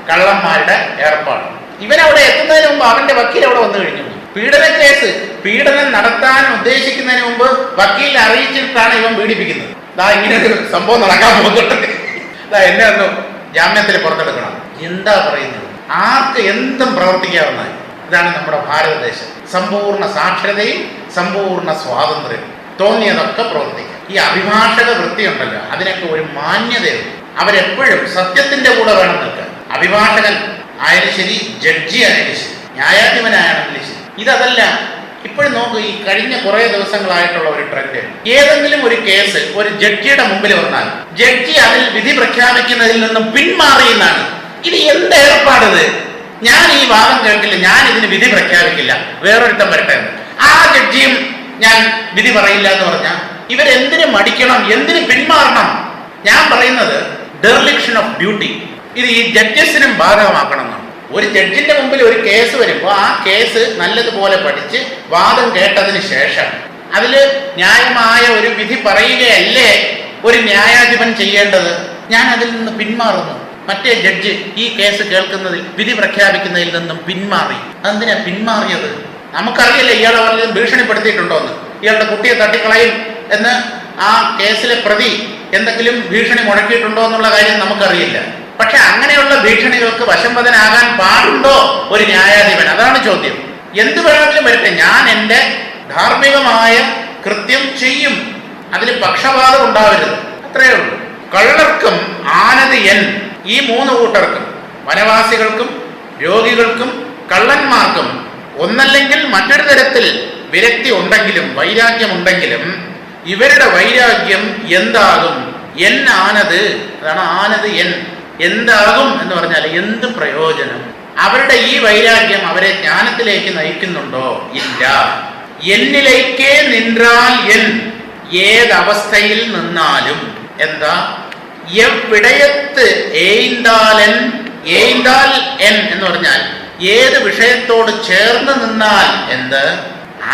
കള്ളന്മാരുടെ ഏർപ്പാട്. ഇവനവിടെ എത്തുന്നതിന് മുമ്പ് അവന്റെ വക്കീൽ അവിടെ വന്നു കഴിഞ്ഞു. പീഡന കേസ്, പീഡനം നടത്താൻ ഉദ്ദേശിക്കുന്നതിന് മുമ്പ് വക്കീലിനെ അറിയിച്ചിട്ടാണ് ഇവൻ പീഡിപ്പിക്കുന്നത്. ഇങ്ങനെ ഒരു സംഭവം നടക്കാൻ പോകുന്നുണ്ട്, എന്നെ ഒന്ന് ജാമ്യത്തിൽ പുറത്തെടുക്കണം. എന്താ പറയുന്നത്? ആർക്ക് എന്തും പ്രവർത്തിക്കാവുന്നതാണ്. ഇതാണ് നമ്മുടെ ഭാരതദേശം. സമ്പൂർണ്ണ സാക്ഷരതയും സമ്പൂർണ്ണ സ്വാതന്ത്ര്യവും, തോന്നിയതൊക്കെ പ്രവർത്തിക്കാം. ഈ അഭിഭാഷക വൃത്തി ഉണ്ടല്ലോ, അതിനൊക്കെ ഒരു മാന്യതയുണ്ട്. അവരെപ്പോഴും സത്യത്തിന്റെ കൂടെ വേണം നിൽക്കാൻ. അഭിഭാഷകൻ ആയാലും ശരി, ജഡ്ജി ആയാലും ശരി, ന്യായാധിപനായാലും ശരി. ഇതല്ല. ഇപ്പോഴും നോക്കൂ, ഈ കഴിഞ്ഞ കുറെ ദിവസങ്ങളായിട്ടുള്ള ഒരു ട്രെൻഡ്, ഏതെങ്കിലും ഒരു കേസ് ഒരു ജഡ്ജിയുടെ മുമ്പിൽ വന്നാൽ ജഡ്ജി അതിൽ വിധി പ്രഖ്യാപിക്കുന്നതിൽ നിന്നും പിന്മാറിയെന്നാണ്. ഇത് എന്ത് ഏർപ്പാടത്? ഞാൻ ഈ വാദം കേൾക്കില്ല, ഞാൻ ഇതിന് വിധി പ്രഖ്യാപിക്കില്ല, വേറൊരുത്തം വരട്ടെ. ആ ജഡ്ജിയും ഞാൻ വിധി പറയില്ല എന്ന് പറഞ്ഞാൽ ഇവരെന്തിനു മടിക്കണം, എന്തിനു പിന്മാറണം? ഞാൻ പറയുന്നത് ഡെർലിക്ഷൻ ഓഫ് ഡ്യൂട്ടി. ഇത് ഈ ജഡ്ജസിനും ബാധകമാക്കണം എന്നാണ്. ഒരു ജഡ്ജിന്റെ മുമ്പിൽ ഒരു കേസ് വരുമ്പോൾ ആ കേസ് നല്ലതുപോലെ പഠിച്ച് വാദം കേട്ടതിന് ശേഷം അതിൽ ന്യായമായ ഒരു വിധി പറയുകയല്ലേ ഒരു ന്യായാധിപൻ ചെയ്യേണ്ടത്. ഞാൻ അതിൽ നിന്ന് പിന്മാറുന്നു. മറ്റേ ജഡ്ജി ഈ കേസ് കേൾക്കുന്നതിൽ, വിധി പ്രഖ്യാപിക്കുന്നതിൽ നിന്നും പിന്മാറി. അതെന്തിനാ പിന്മാറിയത്? നമുക്കറിയില്ല ഇയാളെ വല്ലതും ഭീഷണിപ്പെടുത്തിയിട്ടുണ്ടോന്ന്, ഇയാളുടെ കുട്ടിയെ തട്ടിക്കളയും എന്ന് ആ കേസിലെ പ്രതി എന്തെങ്കിലും ഭീഷണി മുഴക്കിയിട്ടുണ്ടോ എന്നുള്ള കാര്യം നമുക്കറിയില്ല. പക്ഷെ അങ്ങനെയുള്ള ഭീഷണികൾക്ക് വശംവദനാകാൻ പാടുണ്ടോ ഒരു ന്യായാധിപൻ? അതാണ് ചോദ്യം. എന്ത് വേണമെങ്കിലും വരട്ടെ, ഞാൻ എൻ്റെ ധാർമ്മികമായ കൃത്യം ചെയ്യും, അതിൽ പക്ഷപാതം ഉണ്ടാവരുത്, അത്രയേ ഉള്ളൂ. കള്ളർക്കും ആനതിയൻ, ഈ മൂന്ന് കൂട്ടർക്കും, വനവാസികൾക്കും രോഗികൾക്കും കള്ളന്മാർക്കും ഒന്നല്ലെങ്കിൽ മറ്റൊരു തരത്തിൽ വിരക്തി ഉണ്ടെങ്കിലും വൈരാഗ്യമുണ്ടെങ്കിലും ഇവരുടെ വൈരാഗ്യം എന്താകും? എൻ ആനത്, അതാണ് ആനത് എൻ. എന്താകും എന്ന് പറഞ്ഞാൽ എന്ത് പ്രയോജനം? അവരുടെ ഈ വൈരാഗ്യം അവരെ ജ്ഞാനത്തിലേക്ക് നയിക്കുന്നുണ്ടോ? ഇല്ല. എന്നിലേക്കേ നിன்றாൽ എൻ, ഏതവസ്ഥയിൽ നിന്നാലും. എന്താ? എവിടയത്ത് ഏയ്ന്താലൻ, ഏയ്ന്താൽ എൻ എന്ന് പറഞ്ഞാൽ ഏത് വിഷയത്തോട് ചേർന്ന് നിന്നാൽ എന്ത്?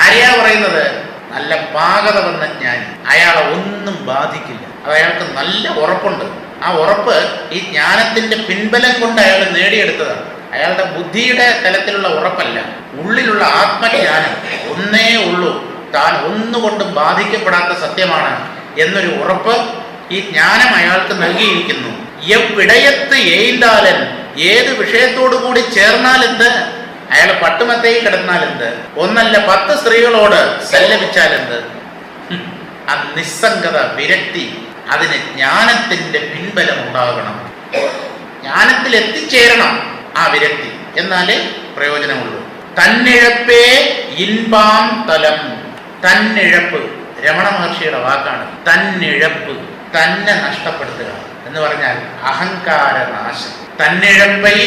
ആരെയാ പറയുന്നത്? നല്ല പാകത വന്ന ജ്ഞാനി. അയാളെ ഒന്നും ബാധിക്കില്ല. അത് അയാൾക്ക് നല്ല ഉറപ്പുണ്ട്. ആ ഉറപ്പ് ഈ ജ്ഞാനത്തിന്റെ പിൻബലം കൊണ്ട് അയാൾ നേടിയെടുത്തതാണ്. അയാളുടെ ബുദ്ധിയുടെ തലത്തിലുള്ള ഉറപ്പല്ല, ഉള്ളിലുള്ള ആത്മജ്ഞാനം. ഒന്നേ ഉള്ളൂ, താൻ ഒന്നുകൊണ്ടും ബാധിക്കപ്പെടാത്ത സത്യമാണ് എന്നൊരു ഉറപ്പ് ഈ ജ്ഞാനം അയാൾക്ക് നൽകിയിരിക്കുന്നു. എവിടയത്ത് ഏയ്ന്താലൻ, ഏത് വിഷയത്തോടു കൂടി ചേർന്നാലെന്ത്? അയാൾ പട്ടുമത്തയിൽ കിടന്നാലെന്ത്? ഒന്നല്ല 10 സ്ത്രീകളോട് സല്ലപിച്ചാലെന്ത്? ആ നിസ്സംഗത, വിരക്തി, അതിന് ജ്ഞാനത്തിന്റെ പിൻബലം ഉണ്ടാകണം. ജ്ഞാനത്തിൽ എത്തിച്ചേരണം ആ വിരക്തി, എന്നാലേ പ്രയോജനമുള്ളൂ. തന്നിഴപ്പേ ഇൻപാം തലം. തന്നിഴപ്പ് രമണ മഹർഷിയുടെ വാക്കാണ്. തന്നിഴപ്പ്, തന്നെ നഷ്ടപ്പെടുത്തുക എന്ന് പറഞ്ഞാൽ അഹങ്കാര നാശം. തന്നിഴപ്പൈ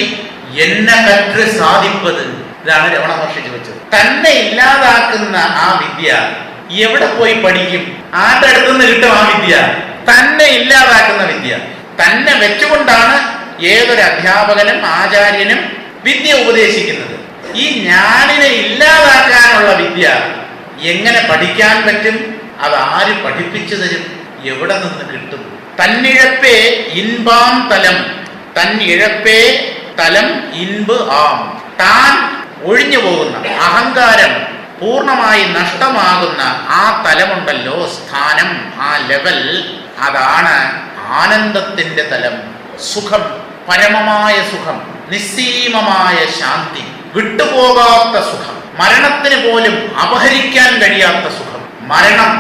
എന്നെ കற்று സാധിപ്പത്, ഇതാണ് രമണ മഹർഷി ചോദിച്ചത്. തന്നെ ഇല്ലാതാക്കുന്ന ആ വിദ്യ എവിടെ പോയി പഠിക്കും? ആരുടെ അടുത്തുനിന്ന് കിട്ടും ആ വിദ്യ? തന്നെ ഇല്ലാതാക്കുന്ന വിദ്യ. തന്നെ വെച്ചുകൊണ്ടാണ് ഏതൊരു അധ്യാപകനും ആചാര്യനും വിദ്യ ഉപദേശിക്കുന്നത്. ഈ ഞാനിനെ ഇല്ലാതാക്കാനുള്ള വിദ്യ എങ്ങനെ പഠിക്കാൻ പറ്റും? അത് ആര് പഠിപ്പിച്ചു തരും? എവിടെ നിന്ന് കിട്ടും? തന്നിഴപ്പേ ഇൻപാം തലം. തന്നിഴപ്പേ തലം ഇൻപ് ആം. താൻ ഒഴിഞ്ഞു പോകുന്ന അഹങ്കാരം പൂർണ്ണമായി നഷ്ടമാകുന്ന ആ തലമുണ്ടല്ലോ, സ്ഥാനം, ആ ലെവൽ, അതാണ് ആനന്ദത്തിന്റെ തലം. സുഖം, പരമമായ സുഖം, നിസ്സീമമായ ശാന്തി, വിട്ടുപോകാത്ത സുഖം, മരണത്തിന് പോലും അപഹരിക്കാൻ കഴിയാത്ത സുഖം, മരണം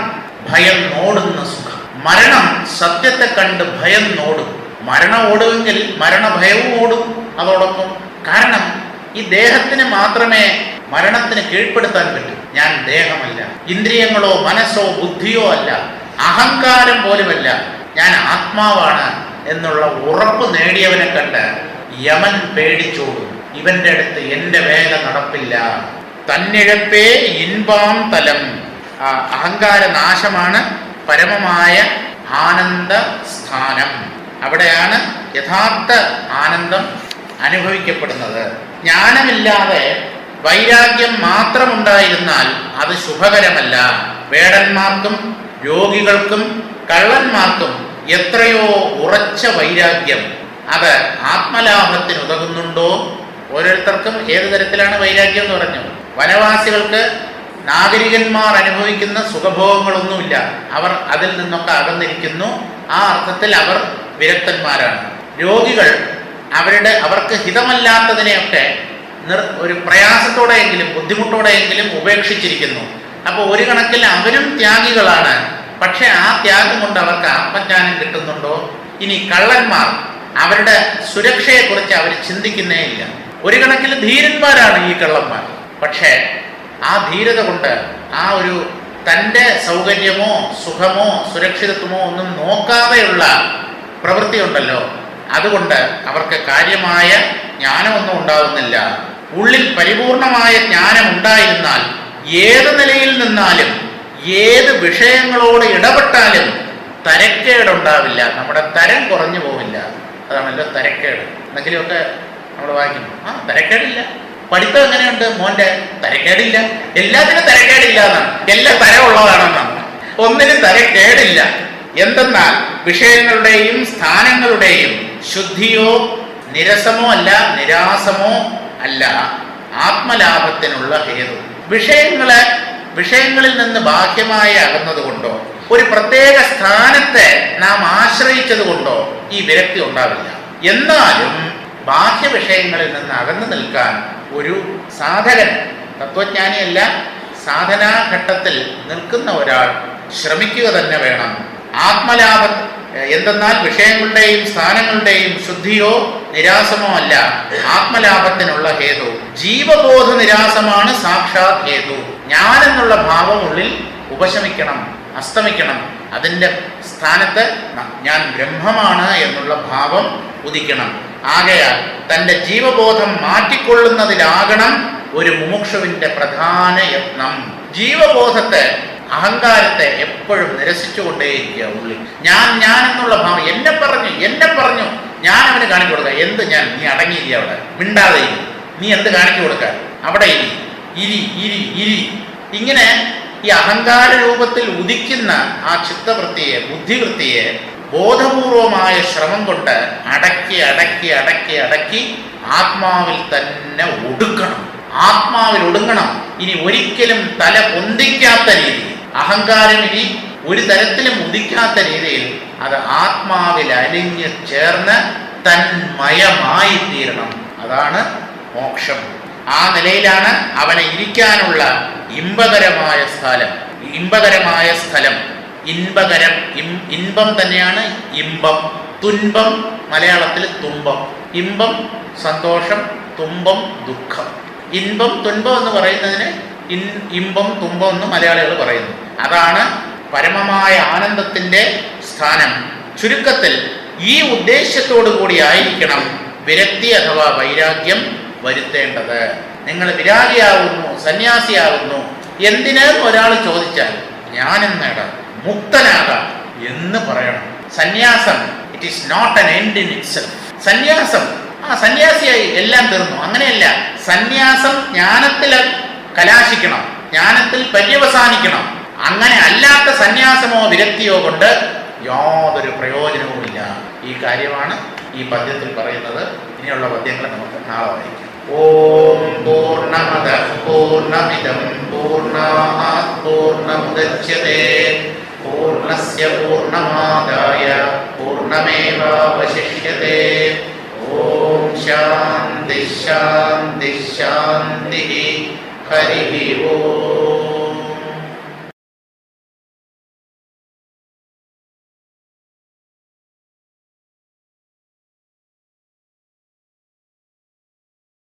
ഭയം നോടുന്ന സുഖം. മരണം സത്യത്തെ കണ്ട് ഭയം നോടും. മരണം ഓടുമെങ്കിൽ മരണഭയവും ഓടും അതോടൊപ്പം. കാരണം ഈ ദേഹത്തിന് മാത്രമേ മരണത്തിന് കീഴ്പ്പെടുത്താൻ പറ്റൂ. ഞാൻ ദേഹമല്ല, ഇന്ദ്രിയങ്ങളോ മനസ്സോ ബുദ്ധിയോ അല്ല, അഹങ്കാരം പോലുമല്ല, ഞാൻ ആത്മാവാണ് എന്നുള്ള ഉറപ്പ് നേടിയവനെ കണ്ട് യമൻ പേടിച്ചോടും. ഇവന്റെ അടുത്ത് എന്റെ വേല നടപ്പില്ല. തന്നിഴപ്പേ ഇൻപാം തലം. ആ അഹങ്കാര നാശമാണ് പരമമായ ആനന്ദ സ്ഥാനം. അവിടെയാണ് യഥാർത്ഥ ആനന്ദം അനുഭവിക്കപ്പെടുന്നത്. ജ്ഞാനമില്ലാതെ വൈരാഗ്യം മാത്രമുണ്ടായിരുന്നാൽ അത് ശുഭകരമല്ല. വേടന്മാർക്കും രോഗികൾക്കും കള്ളന്മാർക്കും എത്രയോ ഉറച്ച വൈരാഗ്യം അത് ആത്മലാഭത്തിന് ഉതകുന്നുണ്ടോ? ഓരോരുത്തർക്കും ഏതു തരത്തിലാണ് വൈരാഗ്യം എന്ന് പറഞ്ഞു. വനവാസികൾക്ക് നാഗരികന്മാർ അനുഭവിക്കുന്ന സുഖഭോഗങ്ങളൊന്നുമില്ല. അവർ അതിൽ നിന്നൊക്കെ അകന്നിരിക്കുന്നു. ആ അർത്ഥത്തിൽ അവർ വിരക്തന്മാരാണ്. രോഗികൾ അവർക്ക് ഹിതമല്ലാത്തതിനെയൊക്കെ ഒരു പ്രയാസത്തോടെയെങ്കിലും ബുദ്ധിമുട്ടോടെയെങ്കിലും ഉപേക്ഷിച്ചിരിക്കുന്നു. അപ്പോൾ ഒരു കണക്കിൽ അവരും ത്യാഗികളാണ്. പക്ഷെ ആ ത്യാഗം കൊണ്ട് അവർക്ക് ആത്മജ്ഞാനം കിട്ടുന്നുണ്ടോ? ഇനി കള്ളന്മാർ, അവരുടെ സുരക്ഷയെക്കുറിച്ച് അവർ ചിന്തിക്കുന്നേ ഇല്ല. ഒരു കണക്കിൽ ധീരന്മാരാണ് ഈ കള്ളന്മാർ. പക്ഷേ ആ ധീരത കൊണ്ട് ആ ഒരു തൻ്റെ സൗകര്യമോ സുഖമോ സുരക്ഷിതത്വമോ ഒന്നും നോക്കാതെയുള്ള പ്രവൃത്തി ഉണ്ടല്ലോ, അതുകൊണ്ട് അവർക്ക് കാര്യമായ ജ്ഞാനമൊന്നും ഉണ്ടാകുന്നില്ല. ഉള്ളിൽ പരിപൂർണമായ ജ്ഞാനം ഉണ്ടായിരുന്നാൽ ഏത് നിലയിൽ നിന്നാലും ഏത് വിഷയങ്ങളോട് ഇടപെട്ടാലും തരക്കേടുണ്ടാവില്ല. നമ്മുടെ തരം കുറഞ്ഞു പോവില്ല. അതാണല്ലോ തരക്കേട്. എന്തെങ്കിലുമൊക്കെ നമ്മൾ വായിക്കുന്നു, തരക്കേടില്ല. പഠിത്തം എങ്ങനെയുണ്ട് മോൻ്റെ? തരക്കേടില്ല. എല്ലാത്തിനും തരക്കേടില്ല എന്നാണ്. എല്ലാം തരമുള്ളതാണെന്നാണ്. ഒന്നിനും തരക്കേടില്ല. എന്തെന്നാൽ വിഷയങ്ങളുടെയും സ്ഥാനങ്ങളുടെയും ശുദ്ധിയോ നിരസമോ അല്ല, നിരാസമോ അല്ല ആത്മലാഭത്തിനുള്ള ഹേതു. വിഷയങ്ങളിൽ നിന്ന് ബാഹ്യമായി അകന്നതുകൊണ്ടോ ഒരു പ്രത്യേക സ്ഥാനത്തെ നാം ആശ്രയിച്ചത് കൊണ്ടോ ഈ വിരക്തി ഉണ്ടാവില്ല. എന്നാലും ബാഹ്യ വിഷയങ്ങളിൽ നിന്ന് അകന്നു നിൽക്കാൻ ഒരു സാധകൻ, തത്വജ്ഞാനിയല്ല, സാധനാഘട്ടത്തിൽ നിൽക്കുന്ന ഒരാൾ ശ്രമിക്കുക തന്നെ വേണം. ആത്മലാഭം എന്തെന്നാൽ വിഷയങ്ങളുടെയും സ്ഥാനങ്ങളുടെയും ശുദ്ധിയോ നിരാസമോ അല്ല ആത്മലാഭത്തിനുള്ള ഹേതു. ജീവബോധ നിരാസമാണ് സാക്ഷാത് ഹേതു. ഞാൻ എന്നുള്ള ഭാവം ഉള്ളിൽ ഉപശമിക്കണം, അസ്തമിക്കണം. അതിൻ്റെ സ്ഥാനത്ത് ഞാൻ ബ്രഹ്മമാണ് എന്നുള്ള ഭാവം ഉദിക്കണം. ആകയാൽ തൻ്റെ ജീവബോധം മാറ്റിക്കൊള്ളുന്നതിലാകണം ഒരു മുമുക്ഷുവിൻ്റെ പ്രധാന യത്നം. ജീവബോധത്തെ, അഹങ്കാരത്തെ എപ്പോഴും നിരസിച്ചുകൊണ്ടേയിരിക്കുക ഉള്ളിൽ. ഞാൻ എന്നുള്ള ഭാവം, എന്നെ പറഞ്ഞു ഞാൻ അവന് കാണിച്ചു കൊടുക്കുക. എന്ത് ഞാൻ? നീ അടങ്ങിയില്ല, അവിടെ മിണ്ടാതെ ഇരി. നീ എന്ത് കാണിച്ചു കൊടുക്കാൻ? അവിടെ ഇരി. ഇങ്ങനെ ഈ അഹങ്കാര രൂപത്തിൽ ഉദിക്കുന്ന ആ ചിത്തവൃത്തിയെ, ബുദ്ധിവൃത്തിയെ ബോധപൂർവമായ ശ്രമം കൊണ്ട് അടക്കി ആത്മാവിൽ തന്നെ ഒടുങ്ങണം. ഇനി ഒരിക്കലും തല പൊന്തിക്കാത്ത രീതിയിൽ, അഹങ്കാരം ഇനി ഒരു തരത്തിലും ഉദിക്കാത്ത രീതിയിൽ അത് ആത്മാവിൽ അലിഞ്ഞ് ചേർന്ന് തന്മയമായി തീരണം. അതാണ് മോക്ഷം. ആ നിലയിലാണ് അവനെ ഇരിക്കാനുള്ള ഇമ്പകരമായ സ്ഥലം. ഇമ്പം തന്നെയാണ് ഇമ്പം. തുൻപം മലയാളത്തിൽ തുമ്പം. ഇമ്പം സന്തോഷം, തുമ്പം ദുഃഖം. ഇൻപം തുൻപം എന്ന് പറയുന്നതിന് ഇമ്പം തുമ്പം എന്ന് മലയാളികൾ പറയുന്നു. അതാണ് പരമമായ ആനന്ദത്തിൻ്റെ സ്ഥാനം. ചുരുക്കത്തിൽ ഈ ഉദ്ദേശ്യത്തോടു കൂടി ആയിരിക്കണം വിരക്തി അഥവാ വൈരാഗ്യം വരുത്തേണ്ടത്. നിങ്ങൾ വിരാഗിയാകുന്നു, സന്യാസിയാകുന്നു എന്തിനെന്ന് ഒരാൾ ചോദിച്ചാൽ ജ്ഞാനം നേടാം, മുക്തനാകാം എന്ന് പറയണം. സന്യാസം it is not an end in itself. സന്യാസം സന്യാസിയായി എല്ലാം തീർന്നു, അങ്ങനെയല്ല. സന്യാസം ജ്ഞാനത്തിൽ കലാശിക്കണം, ജ്ഞാനത്തിൽ പര്യവസാനിക്കണം. അങ്ങനെ അല്ലാത്ത സന്യാസമോ വിരക്തിയോ കൊണ്ട് യാതൊരു പ്രയോജനവുമില്ല. ഈ കാര്യമാണ് ഈ പദ്യത്തിൽ പറയുന്നത്. ഇനിയുള്ള പദ്യങ്ങൾ നമുക്ക് നാളെ വായിക്കാം. ഓം പൂർണ്ണമദഃ പൂർണ്ണമിദം പൂർണ്ണാത് പൂർണ്ണമുദച്യതേ പൂർണ്ണസ്യ പൂർണ്ണമാദായ പൂർണ്ണമേവാവശിഷ്യതേ. ഓം ശാന്തി ശാന്തി ശാന്തി. ഹരി ഓം.